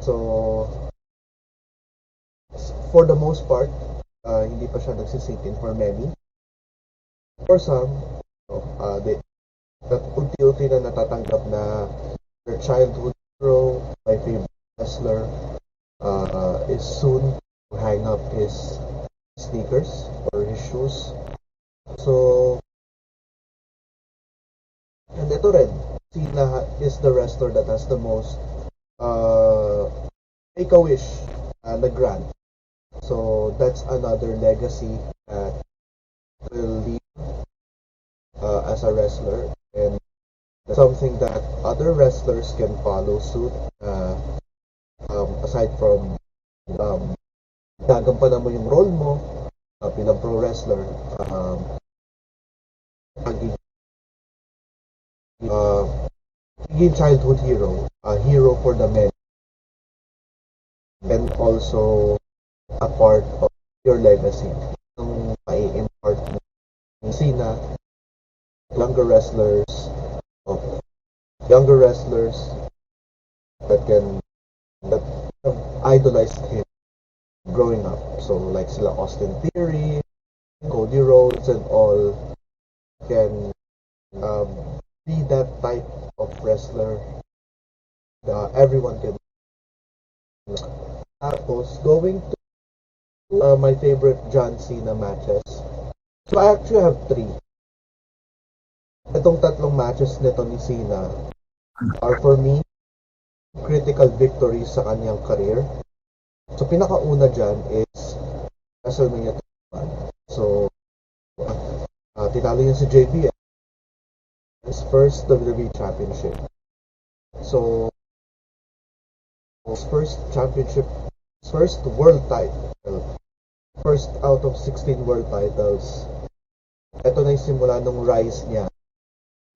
so for the most part, hindi pa siya nagsisink-in for many. For some, that unti-unti na natatanggap na their childhood hero, my favorite wrestler, is soon to hang up his sneakers or his shoes. So, and ito rin, Cena is the wrestler that has the most Make-A-Wish na grant. So, that's another legacy that will leave as a wrestler, and something that other wrestlers can follow suit, aside from gagampanan mo yung role mo bilang pro wrestler, pagiging childhood hero, a hero for the men, and also a part of your legacy yung mai-impart mo Cena, younger wrestlers that have idolized him growing up. So like sila Austin Theory, Cody Rhodes, and all can be that type of wrestler that everyone can. Tapos going to my favorite John Cena matches. So I actually have three. Itong tatlong matches nito ni Cena are for me critical victories sa kanyang career. So pinakauna dyan is WrestleMania 21. So tinalo niya si JBL, his first WWE Championship. So his first championship, his first world title, first out of 16 world titles. Ito na yung simula nung rise niya.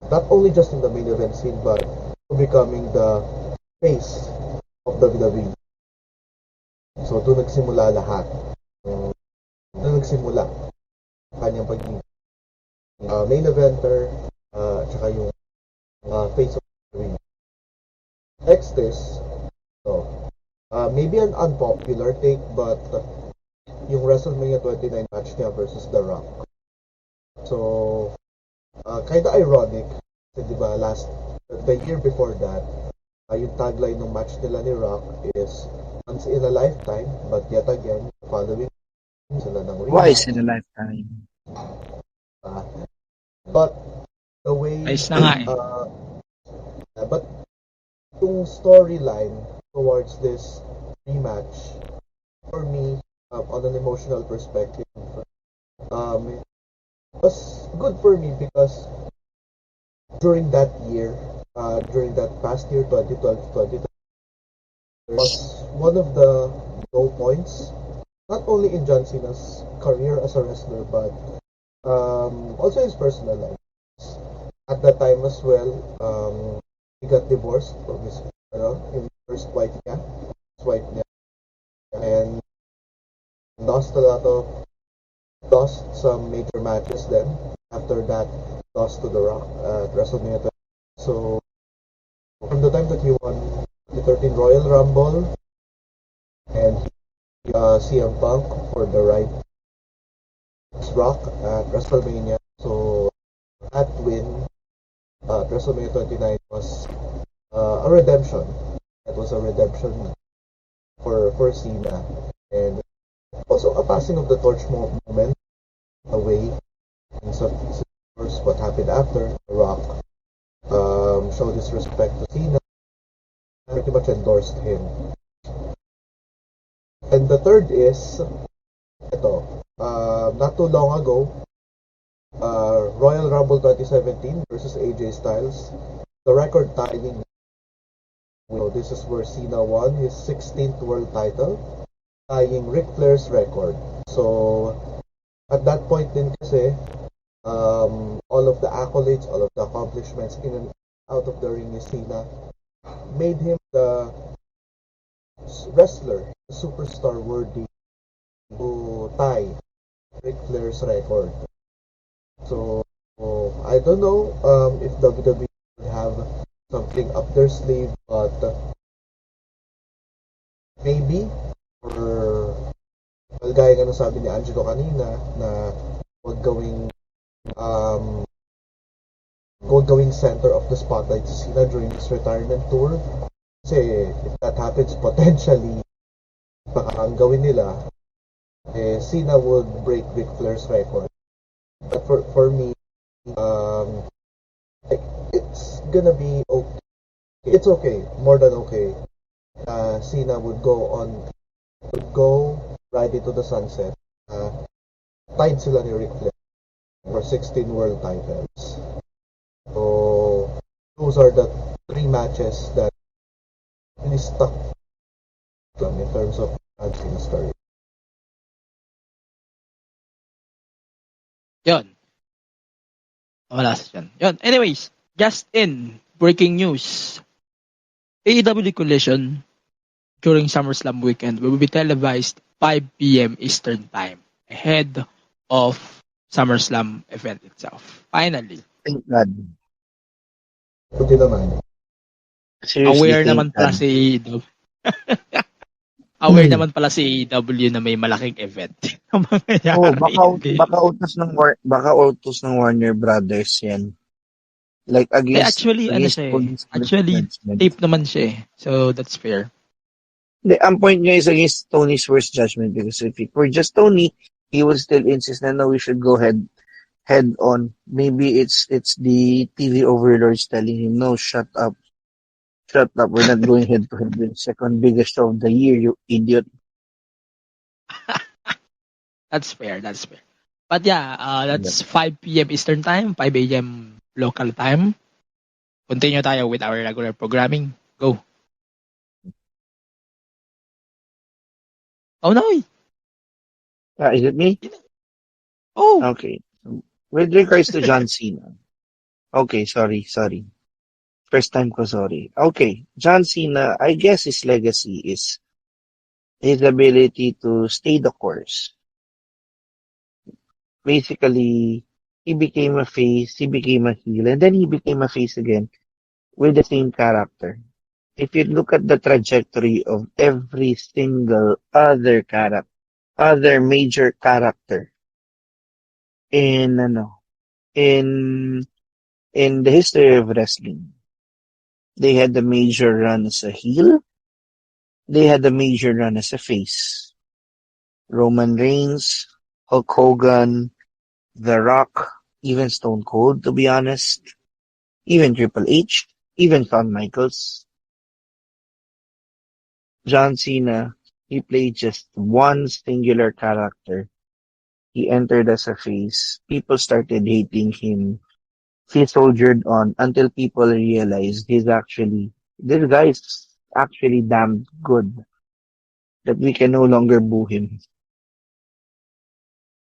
Not only just in the main event scene, but becoming the face of WWE. So, doon nagsimula lahat. Doon nagsimula kanyang pagiging main eventer, tsaka yung face of WWE. Next is, maybe an unpopular take, but yung WrestleMania 29 match niya versus The Rock. So, kinda ironic, kasi diba, the year before that, yung tagline ng match nila ni Rock is once in a lifetime, but yet again, following sila ng rematch. Why is in a lifetime? But the way, Ayos na nga eh. but yung storyline towards this rematch, for me, on an emotional perspective, was good for me because during that year, during that past year, 2012-2013, was one of the low points, not only in John Cena's career as a wrestler, but also his personal life. At that time as well, he got divorced from his first wife niya, and lost some major matches then. After that, lost to The Rock at WrestleMania 20. So, from the time that he won the 13 Royal Rumble and CM Punk for the right Rock at WrestleMania, so that win at WrestleMania 29 was a redemption. It was a redemption for Cena, and also a passing of the torch moment away. And so, of course, what happened after The Rock showed his respect to Cena, pretty much endorsed him. And the third is not too long ago, Royal Rumble 2017 versus AJ Styles, the record tying. This is where Cena won his 16th world title, tying Ric Flair's record. So, at that point din kasi, all of the accolades, all of the accomplishments in and out of the ring ni Cena made him the wrestler, the superstar worthy to tie Ric Flair's record. So, I don't know if WWE would have something up their sleeve, but maybe, or well, gaya nga ng sabi ni Angelo kanina, na huwag gawing center of the spotlight si Cena during his retirement tour. Kasi if that happens, potentially, baka ang gawin nila, Cena would break Ric Flair's record. But for me, it's gonna be okay. It's okay, more than okay. Cena would go right into the sunset. Tied sila ni Ric Flair for 16 world titles. So, those are the three matches that really stuck in terms of Cena's story. Yun. Wala sa dyan. Yun. Anyways, just in breaking news. AEW Collision during SummerSlam weekend will be televised 5 p.m. Eastern Time ahead of SummerSlam event itself. Finally. Thank God. Buti naman. Seriously, Aware thank naman pala God. si AEW. Aware naman pala si AEW na may malaking event na mangyayari. Oh, Hindi. baka utos ng Warner Brothers yan. Like Actually, ano against siya eh. police Actually, judgment. tape naman siya eh. So, that's fair. Ang point niya is against Tony's worst judgment because if it were just Tony, he would still insist na no, we should go head on. Maybe it's the TV overlords telling him, no, shut up. We're not going head to head with the second biggest show of the year, you idiot. That's fair. But yeah, that's 5 p.m. Eastern Time, 5 a.m. local time. Continue tayo with our regular programming. Go. Oh no. Is it me? Oh. Okay. With regards to John Cena. Okay, sorry. First time ko sorry. Okay, John Cena, I guess his legacy is his ability to stay the course. Basically, he became a face, he became a heel, and then he became a face again with the same character. If you look at the trajectory of every single other major character in in the history of wrestling, they had the major run as a heel, they had the major run as a face. Roman Reigns, Hulk Hogan, The Rock, even Stone Cold, to be honest, even Triple H, even Shawn Michaels. John Cena, he played just one singular character. He entered as a face. People started hating him. He soldiered on until people realized this guy is actually damn good that we can no longer boo him.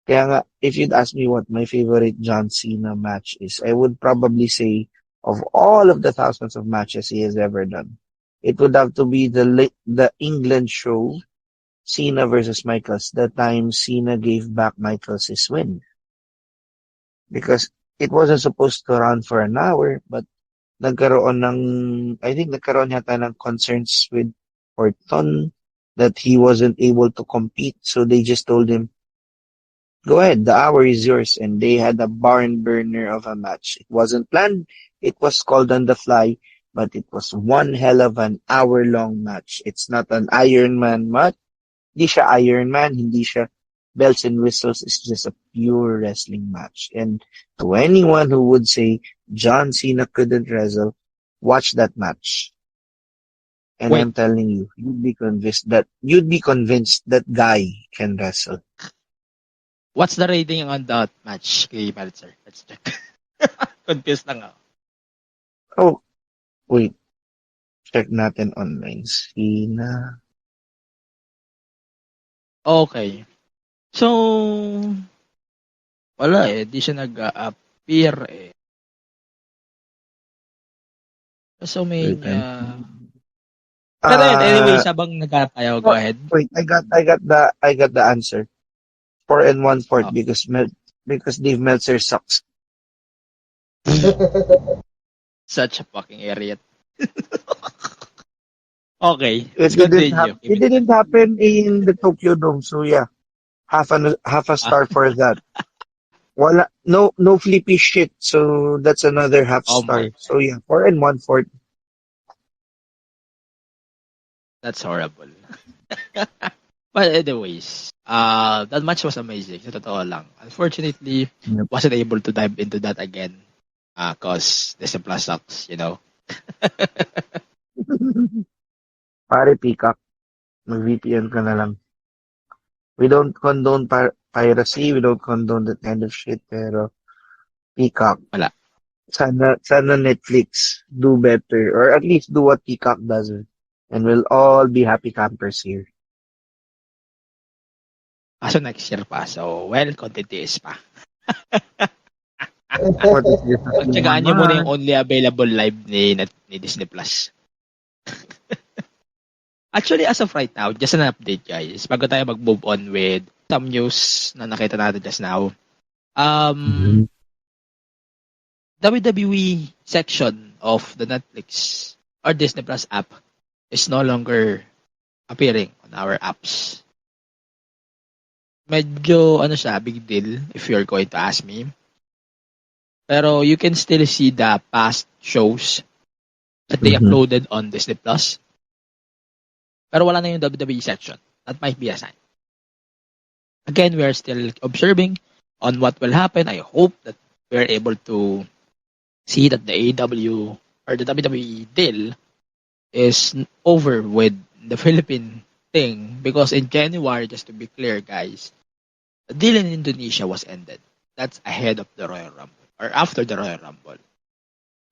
Kaya nga, if you'd ask me what my favorite John Cena match is, I would probably say of all of the thousands of matches he has ever done, it would have to be the England show, Cena versus Michaels, the time Cena gave back Michaels his win. Because it wasn't supposed to run for an hour, but nagkaroon yata ng concerns with Orton that he wasn't able to compete, so they just told him, go ahead, the hour is yours, and they had a barn burner of a match. It wasn't planned, it was called on the fly, but it was one hell of an hour-long match. It's not an Iron Man match. Hindi siya Iron Man, hindi siya bells and whistles. It's just a pure wrestling match. And to anyone who would say John Cena couldn't wrestle, watch that match. And Wait. I'm telling you, you'd be convinced that guy can wrestle. What's the rating on that match kay Meltzer? Let's check. Confused lang ako. Oh, wait. Check natin online. Cena. Okay. So, wala eh. Di siya nag-appear eh. So, may Pero anyway, sabang nagkatayo, go ahead. Wait, I got the answer. 4 1/4 because Dave Meltzer sucks. Such a fucking idiot. Okay, It didn't happen in the Tokyo Dome, so yeah, half a star for that. Wala, no flippy shit, so that's another half star. So yeah, 4 1/4. That's horrible. But anyways, that match was amazing. Sa totoo lang. Unfortunately, wasn't able to dive into that again. Cause Disney Plus sucks, you know. Pare Peacock, mag-VPN ka na lang. We don't condone piracy, we don't condone that kind of shit, pero Peacock. Wala. Sana Netflix do better, or at least do what Peacock does, and we'll all be happy campers here. So next year pa. So, well, content is pa. Pagtsagaan nyo muna yung only available live ni Disney Plus. Actually, as of right now, just an update guys. Bago tayo mag-move on with some news na nakita natin just now. WWE section of the Netflix or Disney Plus app is no longer appearing on our apps. Medyo, big deal if you're going to ask me. Pero you can still see the past shows that they uploaded on Disney Plus. Pero wala na yung WWE section. That might be a sign. Again, we are still observing on what will happen. I hope that we're able to see that the AEW or the WWE deal is over with the Philippine thing, because in January, just to be clear, guys, the deal in Indonesia was ended. That's ahead of the Royal Rumble or after the Royal Rumble.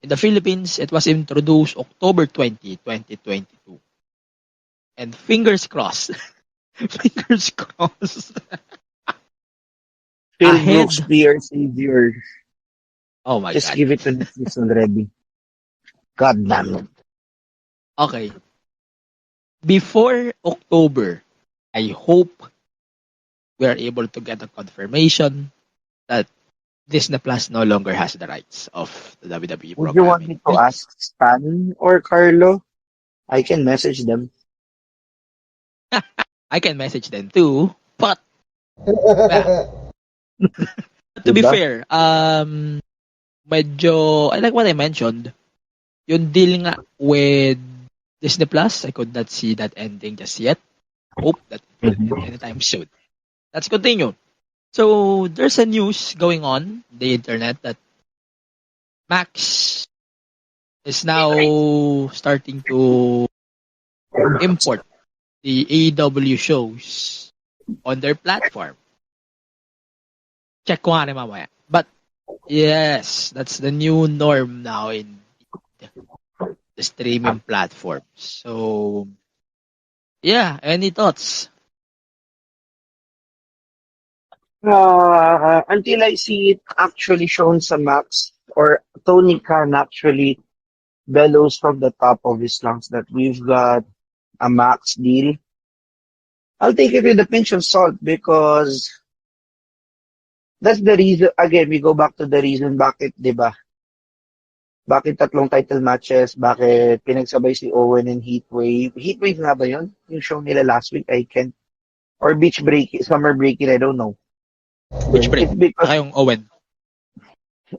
In the Philippines, it was introduced October 20, 2022. And fingers crossed. Fingers crossed. Phil Ahead. Brooks, be your savior. Oh my Just God. give it to Netflix already. God damn it. Okay. Before October, I hope we are able to get a confirmation that Disney Plus no longer has the rights of the WWE Would you want programming. me to ask Stan or Carlo? I can message them. I can message them too, but to be Diba? fair, medyo, I like what I mentioned, yung deal nga with Disney Plus, I could not see that ending just yet. Hope that it will end anytime soon. Let's continue. So, there's a news going on the internet that Max is now starting to import the AEW shows on their platform. Check ko nga rin mamaya. But, yes, that's the new norm now in the streaming platforms. So, yeah, any thoughts? Until I see it actually shown sa Max, or Tony Khan actually bellows from the top of his lungs that we've got a Max deal, I'll take it with a pinch of salt, because that's the reason. Again, we go back to the reason bakit, di ba? Bakit tatlong title matches? Bakit pinagsabay si Owen and Heatwave? Heatwave nga ba yun? Yung show nila last week, I can't. Or Beach Break, Summer Breaking, I don't know. Which break? It's because Saka yung Owen.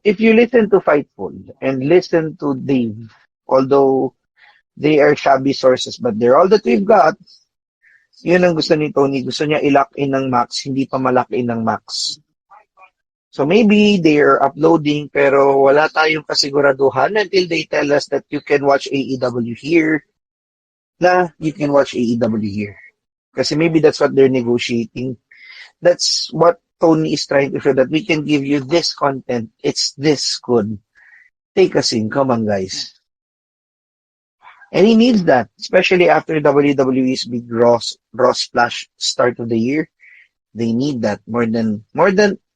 if you listen to Fightful and listen to Dave, although they are shabby sources, but they're all that we've got, yun ang gusto ni Tony. Gusto niya i-lock in ng Max, hindi pa ma-lock in ng Max. So maybe they're uploading, pero wala tayong kasiguraduhan until they tell us that you can watch AEW here, na you can watch AEW here. Kasi maybe that's what they're negotiating. That's what Tony is trying to show, that we can give you this content. It's this good. Take us in. Come on, guys. And he needs that, especially after WWE's big Raw splash start of the year. They need that more than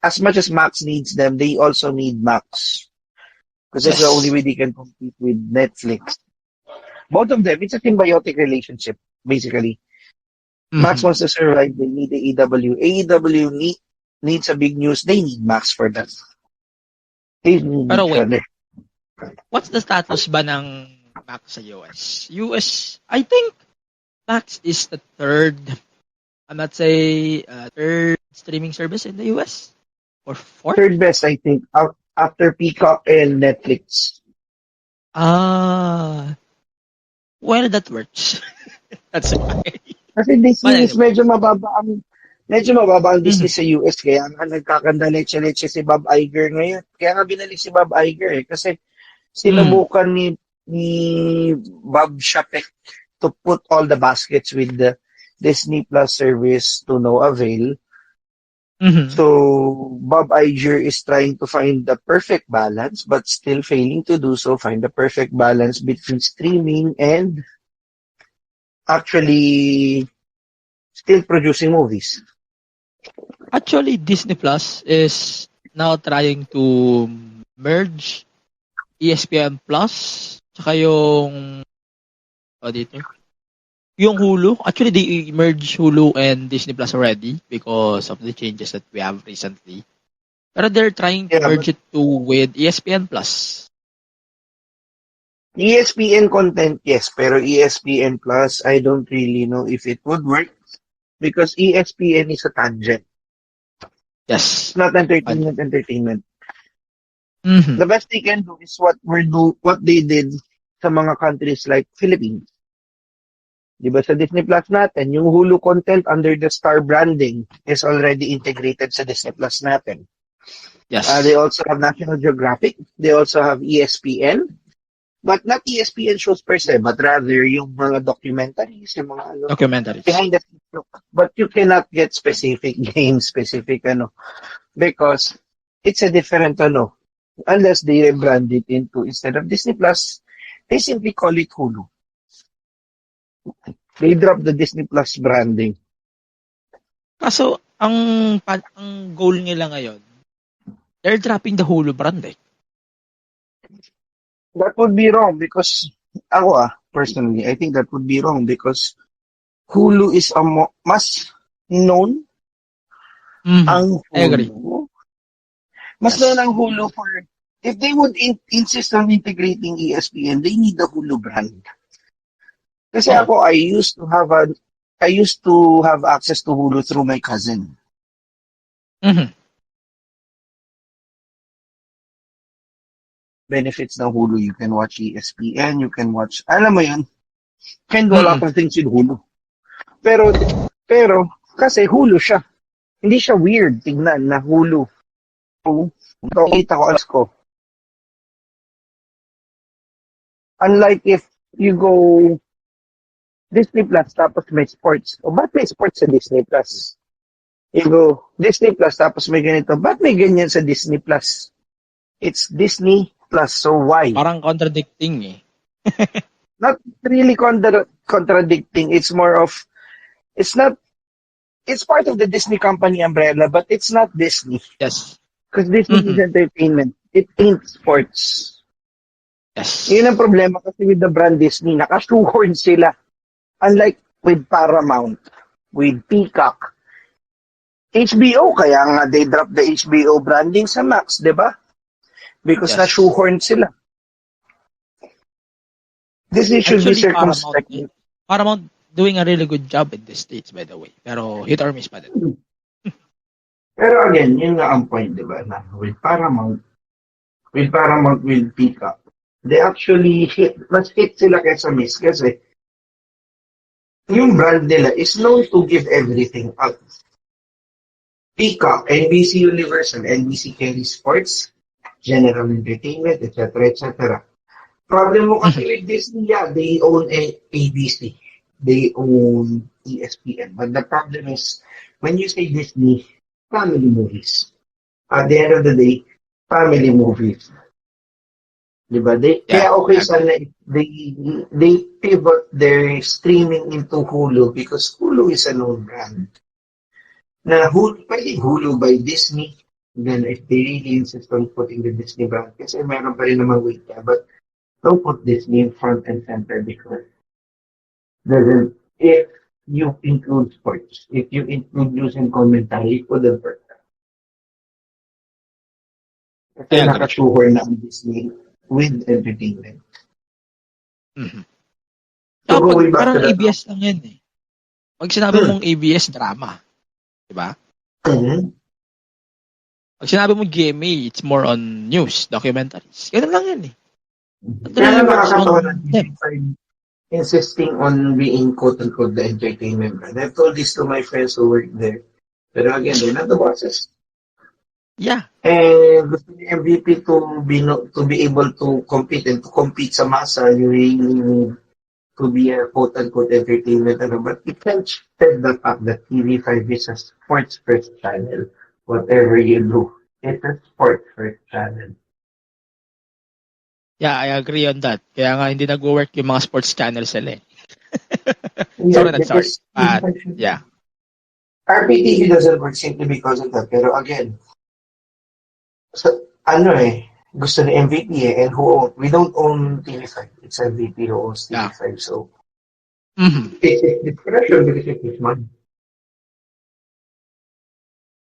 as much as Max needs them. They also need Max, because that's the only way they can compete with Netflix. Both of them, it's a symbiotic relationship, basically. Max wants to survive. They need the AEW. AEW needs a big news. They need Max for that. They need Pero each wait, other. what's the status ba ng Max sa US? US, I think Max is the third, I'm not say third streaming service in the US? Or fourth? Third best, I think, after Peacock and Netflix. Well, that works. That's why. Kasi Disney is But medyo mababa ang Disney sa US, kaya nga nagkakanda leche-leche si Bob Iger ngayon. Kaya nga binalik si Bob Iger kasi sinubukan ni Bob Chapek to put all the baskets with the Disney Plus service to no avail. So Bob Iger is trying to find the perfect balance, but still failing to do so. Find the perfect balance between streaming and actually still producing movies. Actually, Disney Plus is now trying to merge ESPN Plus tsaka yung yung Hulu. Actually, they merged Hulu and Disney Plus already because of the changes that we have recently. Pero they're trying to merge it with ESPN Plus. ESPN content, yes, pero ESPN Plus, I don't really know if it would work because ESPN is a tangent. Yes. It's not entertainment. Mhm. The best they can do is what they did sa mga countries like Philippines. Di ba sa Disney Plus natin, yung Hulu content under the Star branding is already integrated sa Disney Plus natin. Yes. They also have National Geographic. They also have ESPN. But not ESPN shows per se, but rather yung mga documentaries, yung mga Documentaries. behind the scenes. But you cannot get specific games, specific because it's a different unless they rebrand it into, instead of Disney Plus, they simply call it Hulu. They drop the Disney Plus branding. Kaso, ang goal nila ngayon, they're dropping the Hulu brand eh. That would be wrong because personally, I think that would be wrong because Hulu is mas known ang I agree. Hulu. Mas Yes. known ang Hulu for, if they would insist on integrating ESPN, they need the Hulu brand. Kasi ako, I used to have access to Hulu through my cousin. Mhm. Benefits ng Hulu, you can watch ESPN, you can watch, alam mo yun, can do a lot of things with Hulu. Pero, kasi Hulu siya. Hindi siya weird tingnan na Hulu. Ito, kita ko, alas ko. Unlike if you go Disney Plus tapos may sports. O ba't may sports sa Disney Plus? You go Disney Plus tapos may ganito. Ba't may ganyan sa Disney Plus? It's Disney Plus, so why? Parang contradicting eh. Not really contradicting. It's more of, it's part of the Disney company umbrella, but it's not Disney. Yes. Because Disney is entertainment. It ain't sports. Yes. Yun ang problema kasi with the brand Disney. Nakashoehorn sila. Unlike with Paramount, with Peacock, HBO, kaya nga they drop the HBO branding sa Max, di ba? Because Yes. na-shoehorn sila. Disney should be Actually, circumspect. Paramount doing a really good job in the States, by the way. Pero hit or miss pa din. Pero again, yun nga ang point, di ba? Na with Paramount, with Peacock, they actually mas hit sila kaysa miss kasi yung brand nila is known to give everything out. Peacock, NBC Universal, NBC carries sports, general entertainment, etc., etc. Problem mo kasi with Disney, they own ABC. They own ESPN. But the problem is, when you say Disney, family movies. At the end of the day, family movies. Diba? Kaya okay sana they pivot their streaming into Hulu because Hulu is a known brand. Na pwede Hulu by Disney. Then if they really insist on putting the Disney brand, kasi meron pa rin naman weight niya, but don't put Disney in front and center because if you include sports, if you include news and commentary, it wouldn't work. Kasi nakashoehorn na ang Disney with entertainment. So going back parang to that, ABS lang yan eh. Pag sinabi mong ABS, drama. Diba? Pag sinabi mong GMA, it's more on news, documentaries. Ganun lang yan eh. Kaya nakakatawa ng TV5 insisting on being quote-unquote the entertainment brand. I've told this to my friends who work there. Pero again, they're not the bosses. Yeah. And gusto ni MVP to be able to compete and to compete sa masa, you really need to be a quote-unquote entertainment. But you can't shed the fact that TV5 is a sports first channel. Whatever you do, it's a sports first channel. Yeah, I agree on that. Kaya nga hindi nag-work yung mga sports channels sila eh. Yeah, sorry. But, yeah. RPTV doesn't work simply because of that. Pero again, gusto ni MVP and we don't own TV5. It's MVP who owns TV5. Yeah. So, it's pressure because it is money.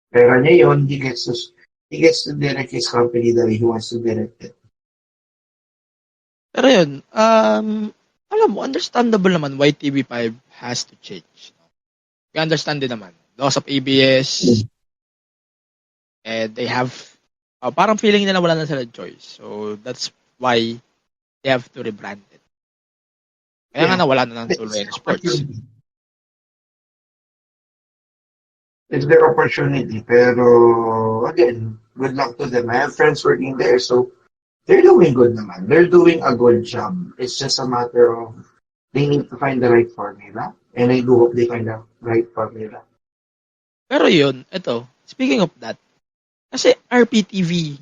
Pero niya yun, he gets to direct his company the way he wants to direct it. Pero yun, alam mo, understandable naman why TV5 has to change. We understand din naman. Loss of ABS, and they have, parang feeling nila wala na sila choice. So, that's why they have to rebrand it. Kaya nga nawala na ng tuloy ng sports. It's their opportunity. Pero, again, good luck to them. I have friends working there, so they're doing good naman. They're doing a good job. It's just a matter of they need to find the right formula. And I do hope they find the right formula. Pero yun, ito, speaking of that, kasi RPTV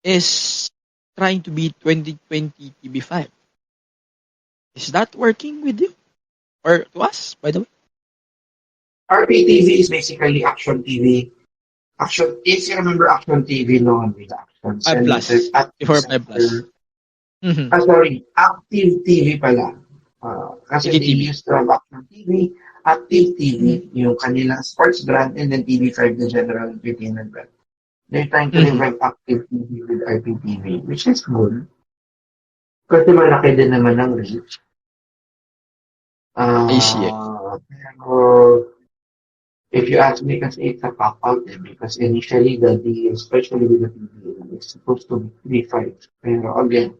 is trying to be 2020 TV5. Is that working with you? Or to us, by the way? RPTV is basically Action TV. Action, if you remember Action TV noon with Action 5 Plus. Center, Before 5 Plus. Mm-hmm. Sorry, Active TV pala. Kasi they TV. used to have Action TV, Active TV, yung kanilang sports brand, and then TV5, the general entertainment brand. They're trying to revive Active TV with RPTV, which is good. Kasi malaki din naman ang reach. I see. Pero, if you ask me, kasi it's a pop-out because initially the deal, especially with the TV, is supposed to be 3-5. Pero again,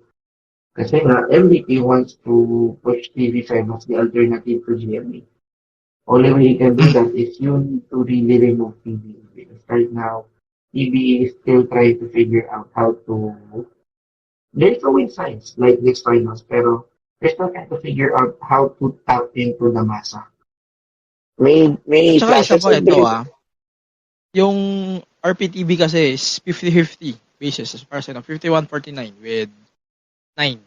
kasi nga, MVP wants to push TV5 as the alternative to GMA. Only way you can do that is you need to really remove TV. Because right now, TV is still trying to figure out how to... They're showing signs like this finals, pero they're still trying to figure out how to tap into the masa. May Tsaka isa flashes pa of ito this. yung RPTV kasi is 50-50 basis as far as I know, 51-49 with 9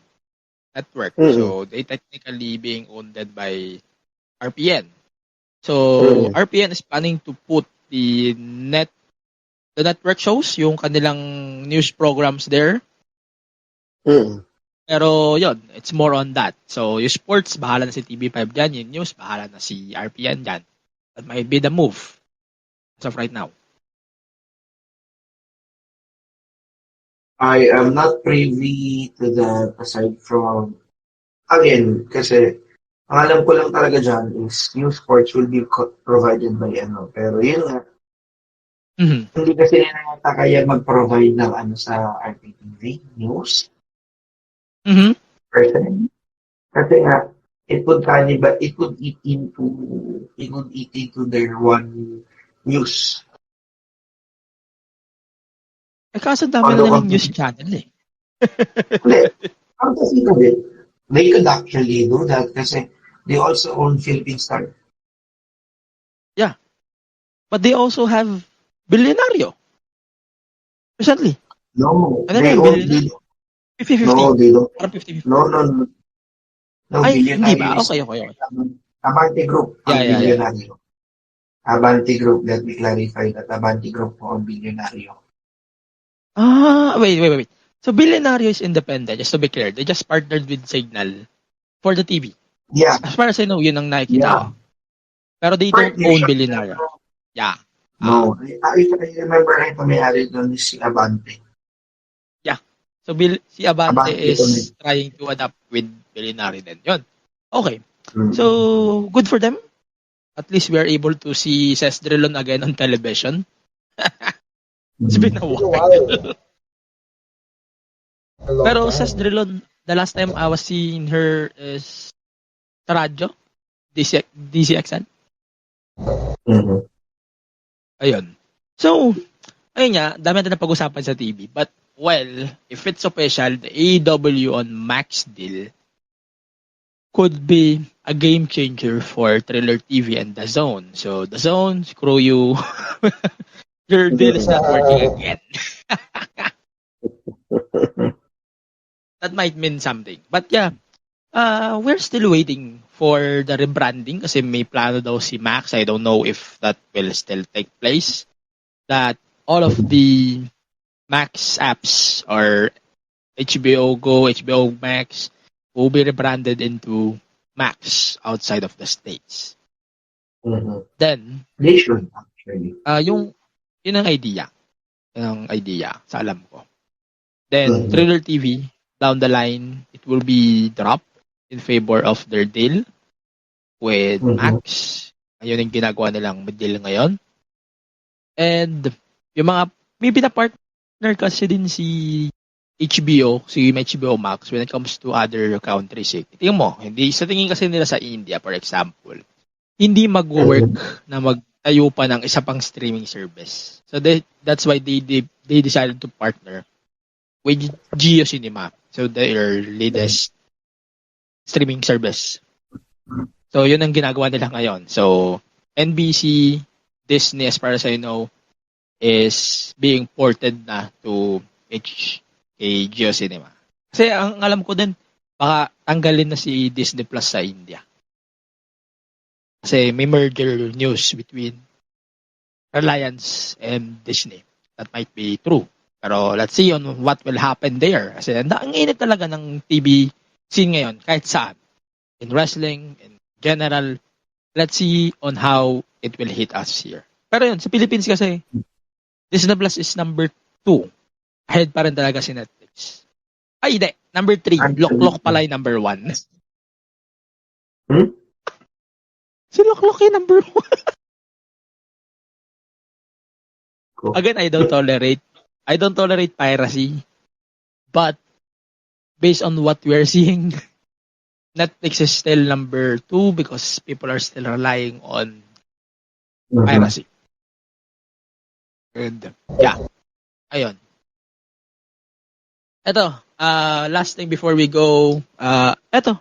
network. So they technically being owned by RPN. So RPN is planning to put the network shows, yung kanilang news programs there. Pero yun, it's more on that. So yung sports, bahala na si TV5 dyan. Yung news, bahala na si RPN dyan. That might be the move as of right now. I am not privy to that aside from, again, kasi ang alam ko lang talaga dyan is new sports will be provided by ano. Pero yun nga, hindi kasi nila yata kaya mag-provide ng ano sa RPTV news. Personally. Kasi nga, it would eat into their one news. Eh, kaso dami na nilang news channel eh. Hindi. Ang kasi kasi, they could actually do that kasi they also own Philippine Star. Yeah. But they also have Billionario. Recently. No, Ano they na own, Billionario? 50-50. no, they don't. Parang 50-50. No, Ay, hindi Billionario ba? is Okay. Abante Group ang Yeah. Billionario. Abante Group, let me clarify that Abante Group po ang Billionario. Wait. So Billionario is independent, just to be clear. They just partnered with Signal for the TV. Yeah. As far as I know, yun ang nakikita ko. Pero they don't own Billionario. Yeah. No. I remember right na may-ari doon is si Abante. Yeah. So si Abante is trying to adapt with Billionario din. Yun. Okay. So, good for them. At least we are able to see Ces Drilon again on television. It's been a while. Pero Ces Drilon, the last time I was seeing her is sa radyo, DCXN. Ayun. So, ayun nga, dami natin na pag-usapan sa TV. But, well, if it's official, the AEW on Max deal could be a game changer for Thriller TV and The Zone. So, The Zone, screw you. Your deal is not working again. That might mean something. But yeah, we're still waiting for the rebranding kasi may plano daw si Max. I don't know if that will still take place. That all of the Max apps or HBO Go, HBO Max will be rebranded into Max outside of the States. Then, they should actually. Yun ang idea. Yun ang idea sa alam ko. Then, Thriller TV down the line, it will be dropped in favor of their deal with Max. Ayun yung ginagawa nilang deal ngayon. And yung mga, may pinapartner kasi din si HBO, si HBO Max when it comes to other countries. Tingnan mo, hindi sa tingin kasi nila sa India, for example, hindi mag-work na magtayo pa ng isa pang streaming service. So that's why they decided to partner with Geo Cinema. So their latest streaming service. So yun ang ginagawa nila ngayon. So NBC, Disney, as far as I know, is being ported na to Geo Cinema. Kasi ang alam ko din, baka tanggalin na si Disney Plus sa India. Kasi may merger news between Reliance and Disney. That might be true. Pero let's see on what will happen there. Kasi ang init talaga ng TV scene ngayon, kahit saan. In wrestling, in general, let's see on how it will hit us here. Pero yun, sa Philippines kasi, Disney Plus is number 2. Ahead pa rin talaga si Netflix. Ay, hindi. Number 3. Loklok pala yung number 1. Si Loklok yung number 1. Again, I don't tolerate piracy. But, based on what we are seeing, Netflix is still number 2 because people are still relying on piracy. And, yeah. Ayun. Ito, last thing before we go, ito,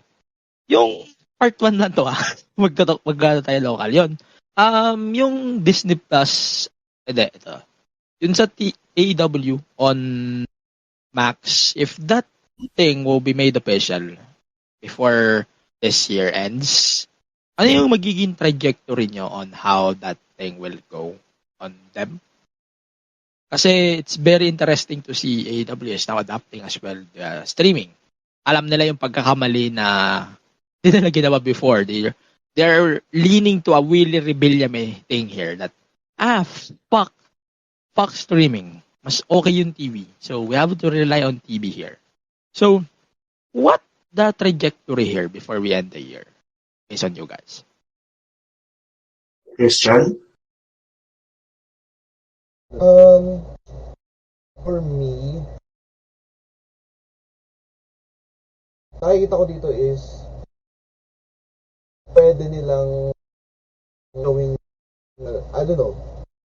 yung part 1 na to, magkano tayo local, yun. Yung Disney Plus, ito, yun sa AEW on Max, if that thing will be made official before this year ends, ano yung magiging trajectory nyo on how that thing will go on them? Kasi it's very interesting to see AWS now adapting as well streaming. Alam nila yung pagkakamali na hindi nila ginawa before. They're leaning to a Willie Rebillame thing here that, fuck streaming. Mas okay yung TV. So we have to rely on TV here. So, what the trajectory here before we end the year? Based on you guys. Christian? For me, nakikita ko dito is pwede nilang gawing, I don't know,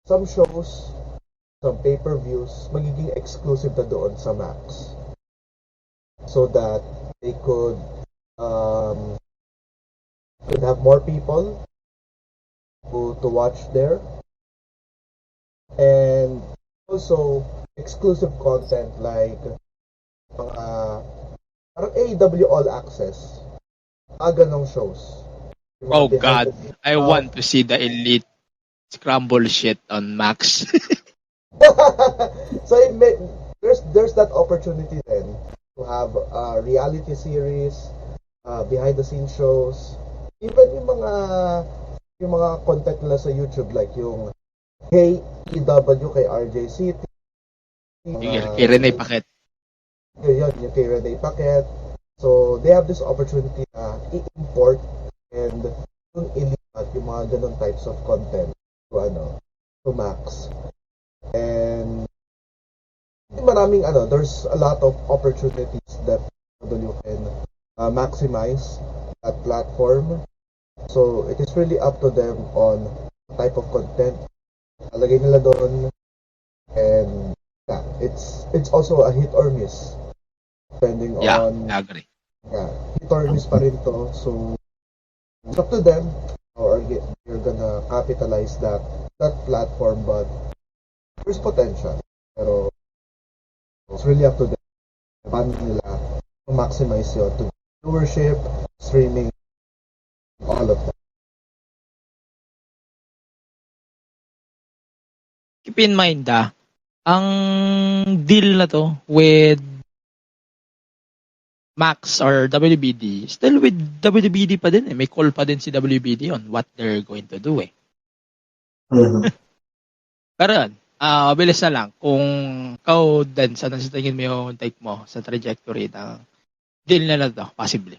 some shows, some pay-per-views, magiging exclusive na doon sa Max. So that they could have more people to watch there. And also, exclusive content like parang AEW All Access. Ganong shows. Oh God, I want to see the Elite scramble shit on Max. So there's that opportunity then to have a reality series, behind the scenes shows, even yung mga content nila sa YouTube like yung Hey EW kay RJ City, Kay Rene Paquette. yung kay Rene Paquette. So they have this opportunity na i-import and yung ilipat yung mga ganun types of content to Max. And maraming there's a lot of opportunities that you can maximize that platform. So it is really up to them on the type of content lagay nila doon, and yeah, it's also a hit or miss depending on. I agree. Hit or miss pa rin to, so it's up to them or you're gonna capitalize that platform, but there's potential, pero it's really up to them paano nila to maximize yun to viewership, streaming, all of that. Keep in mind ang deal na to with Max or WBD, still with WBD pa din eh. May call pa din si WBD on what they're going to do eh. Mm-hmm. Pero yan, Bilis na lang. Kung ikaw din, sa tingin mo yung take mo sa trajectory ng deal na to, possibly.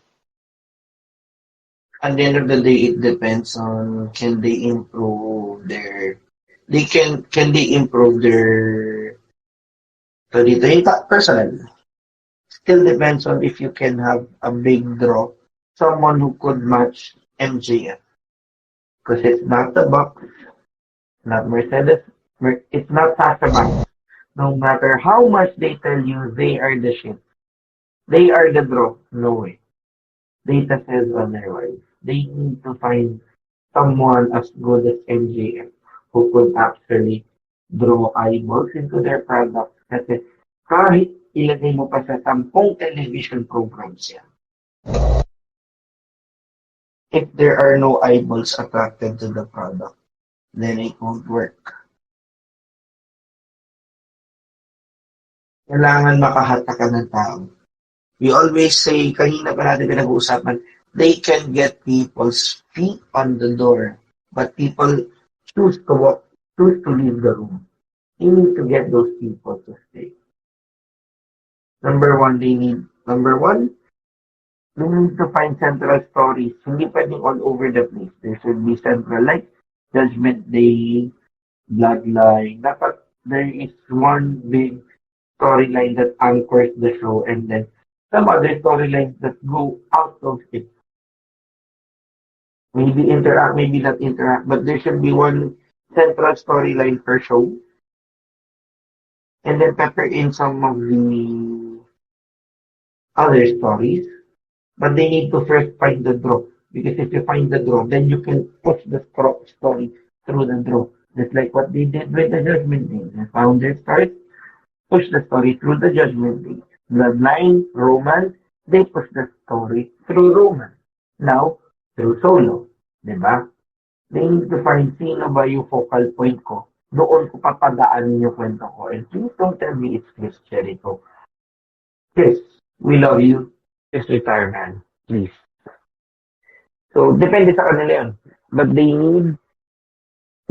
At the end of the day, it depends on can they improve their can they improve their so dito yung personal. Still depends on if you can have a big draw, someone who could match MJF. Because it's not the Bucks, not Mercedes, it's not Sasha Banks. No matter how much they tell you they are the shit, they are the draw. No way. Data says otherwise. They need to find someone as good as MJF who could actually draw eyeballs into their product. Kasi kahit ilagay mo pa sa 10 television programs yan, if there are no eyeballs attracted to the product, then it won't work. Kailangan makahata ka ng tao. We always say, kanina pa natin pinag-uusapan, they can get people's feet on the door, but people choose to leave the room. You need to get those people to stay. Number one, they need to find central stories. Hindi pwedeng all over the place. There should be central, like Judgment Day, Bloodline. Dapat there is one big storyline that anchors the show, and then some other storylines that go out of it. Maybe interact, maybe not interact, but there should be one central storyline per show. And then pepper in some of the other stories. But they need to first find the draw. Because if you find the draw, then you can push the story through the draw. Just like what they did with the Judgment Day. They found their stars, push the story through the Judgment Day. Bloodline, Roman, they push the story through Roman. Now, through Solo. Diba? They need to find sino ba yung focal point ko. Doon ko papadaanin yung kwento ko. And please don't tell me it's Chris Jericho. Chris, we love you. Just retire, man. Please. So, depende sa kanila yun. But they need,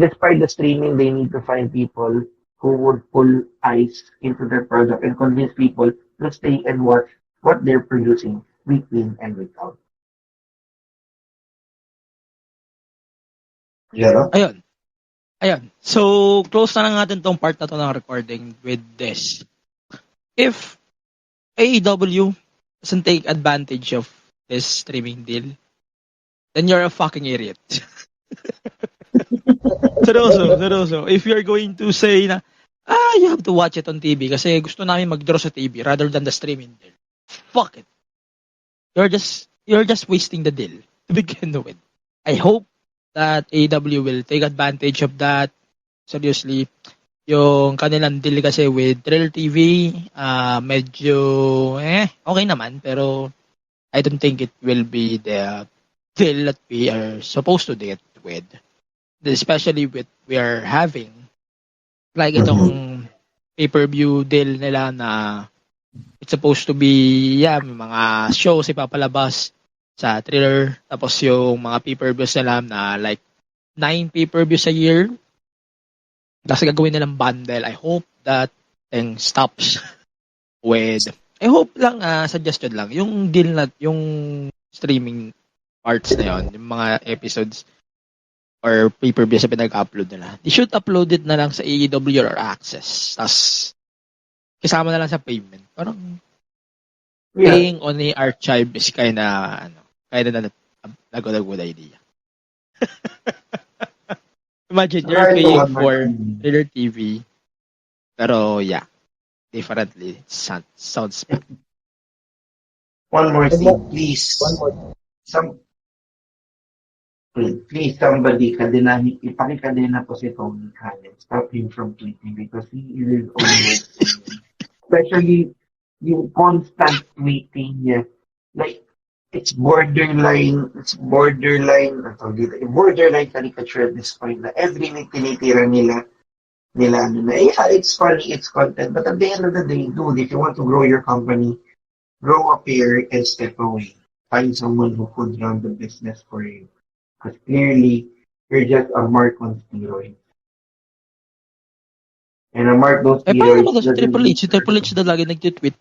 despite the streaming, they need to find people who would pull eyes into their product and convince people to stay and watch what they're producing week in and week out. Yeah. Ayun. So, close na lang natin tong part na to ng recording with this. If AEW doesn't take advantage of this streaming deal, then you're a fucking idiot. Seryoso. If you're going to say na, you have to watch it on TV kasi gusto namin mag-draw sa TV rather than the streaming deal. Fuck it. You're just wasting the deal to begin with. I hope that AEW will take advantage of that. Seriously, yung kanilang deal kasi with Thrill TV, medyo okay naman, pero I don't think it will be the deal that we are supposed to get with. Especially with we are having like itong pay-per-view deal nila na it's supposed to be may mga shows ipapalabas sa Thriller, tapos yung mga pay-per-views nila na like 9 pay-per-views a year, tapos gagawin nilang bundle. I hope that thing stops with, I hope lang, suggestion lang, yung deal na, yung streaming parts na yun, yung mga episodes or pay-per-views na pinag-upload nila, they should upload it na lang sa AEW or Access. Tapos, kasama na lang sa payment. Parang, paying on the archive is kinda a good idea. Imagine, you're paying for Thriller TV, pero differently, sounds bad. One more thing, please. Please, somebody, ipakikadena po si Tony Khan. Stop him from tweeting because he is his own words. Especially yung constant tweeting niya. Like, it's borderline caricature at this point na every night tinitira nila it's funny, it's content, but at the end of the day, dude, if you want to grow your company, grow up here and step away. Find someone who could run the business for you. Because clearly, you're just a mark on steroids. And mark those Paano steroids naman si doesn't Triple mean H? Si Triple H na lagi nag-tweet.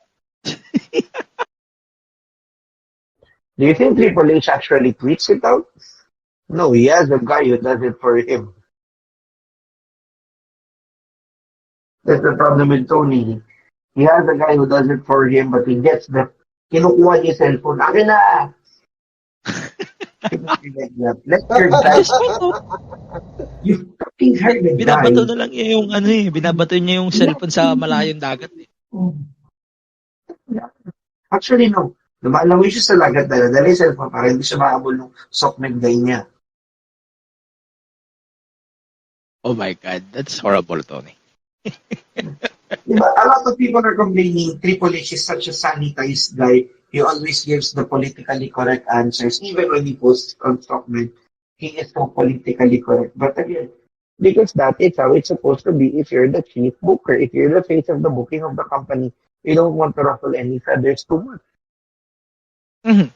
Do you think Triple H actually tweets it out? No, he has a guy who does it for him. That's the problem with Tony. He has a guy who does it for him, but he gets the kinukuha niya yung cellphone. Akin na! Let your At guy, this point, oh, you fucking heard the guy. binabato na lang niya yung binabato niya yung cellphone sa malayong dagat. Actually, no. Lumalangoy siya sa lagat dala yung cellphone para hindi siya maabol ng sockneck guy niya. Oh my God, that's horrible, Tony. Diba? A lot of people are complaining Triple H is such a sanitized guy. He always gives the politically correct answers. Even when he posts on Stockman, he is so politically correct. But again, because that is how it's supposed to be if you're the chief booker. If you're the face of the booking of the company, you don't want to ruffle any feathers too much. Mhm.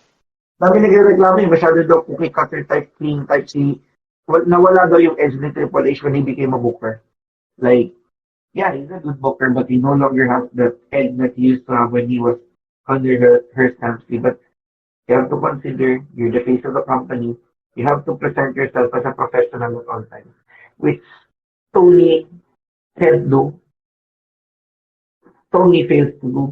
Dami nagreklamo yung masyado daw cookie cutter type, clean type si nawala daw yung edge ni Triple H when he became a booker. Like, yeah, he's a good booker, but he no longer has the edge that he used to have when he was under her stance. But you have to consider you're the face of the company. You have to present yourself as a professional at all times, which Tony can't do. Tony fails to do.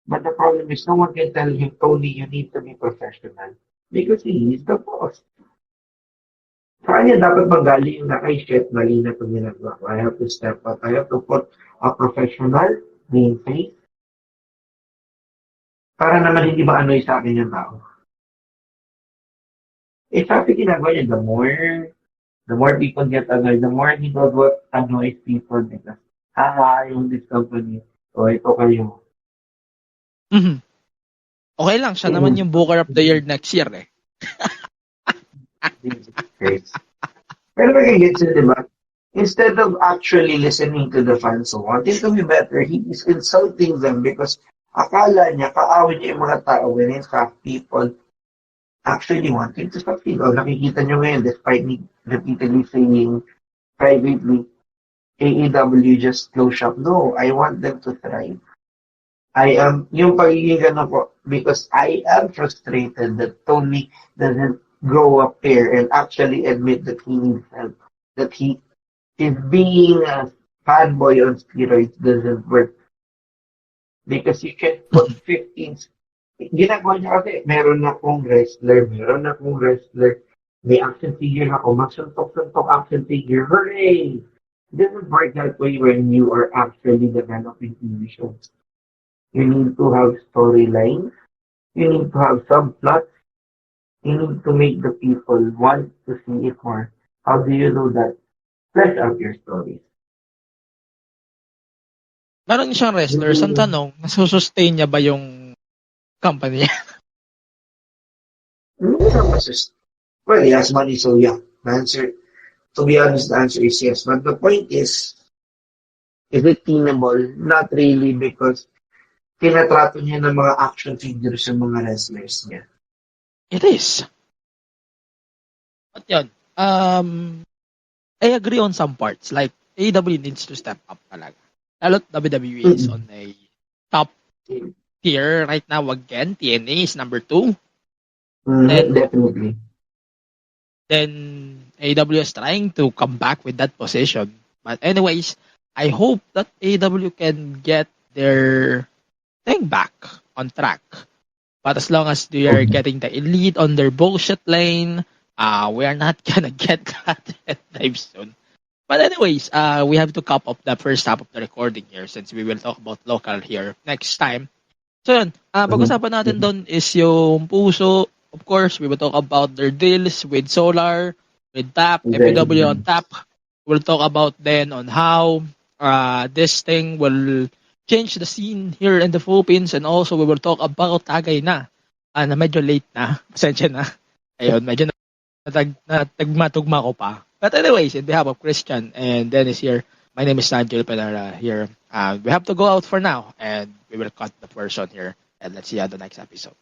But the problem is no one can tell him, Tony, you need to be professional. Because he is the boss. Sa kanya dapat magaling na kay shit, mali na itong ginagawa ko. I have to step up. I have to put a professional being face para naman hindi maanoy sa akin yung tao. Eh, sabi ginagawa niya, the more people get annoyed, the more he does what annoys people because, yung this company, o ito kayo. Mhm. Okay lang, siya naman yung Booker of the Year next year eh. Pero magigits yun, di ba? Instead of actually listening to the fans who want it to be better, he is insulting them because akala niya, kaawin niya yung mga tao when in fact people actually wanting to succeed. O nakikita niyo ngayon, despite me repeatedly saying privately, AEW just close shop. No, I want them to thrive. Yung pagiging ganun po, because I am frustrated that Tony doesn't grow up here and actually admit that he needs help. That he is being a fanboy on steroids doesn't work. Because you can put 15... Ginagawa niya kasi, meron akong wrestler, may action figure ako, magsuntok-suntok action figure, hooray! It doesn't work that way when you are actually developing TV shows. You need to have storylines. You need to have subplots. You need to make the people want to see it more. How do you do that? Flesh out your stories. Meron siyang wrestler. Ang tanong, nasusustain niya ba yung company niya? Well, he has money, so yeah. To be honest, the answer is yes. But the point is it tenable? Not really, because tinatrato niya ng mga action figures yung mga wrestlers niya. It is. But yun, I agree on some parts. Like, AEW needs to step up talaga. Lalo WWE is on a top tier right now again. TNA is number 2. Definitely. Then, AEW is trying to come back with that position. But anyways, I hope that AEW can get their thing back on track. But as long as they are getting the elite on their bullshit lane, we are not gonna get that anytime soon. But anyways, we have to cap up the first half of the recording here since we will talk about local here next time. So yun, pag-usapan natin doon is yung Puso. Of course, we will talk about their deals with Solar, with TAP, FPW on TAP. We'll talk about then on how this thing will change the scene here in the Philippines, and also we will talk about Tagay na medyo late na. Pasensya na. Ayun, medyo natagma-tugma ko pa. But anyways, in behalf of Christian and Dennis here, my name is Nigel Penara here. We have to go out for now, and we will cut the version here, and let's see you on the next episode.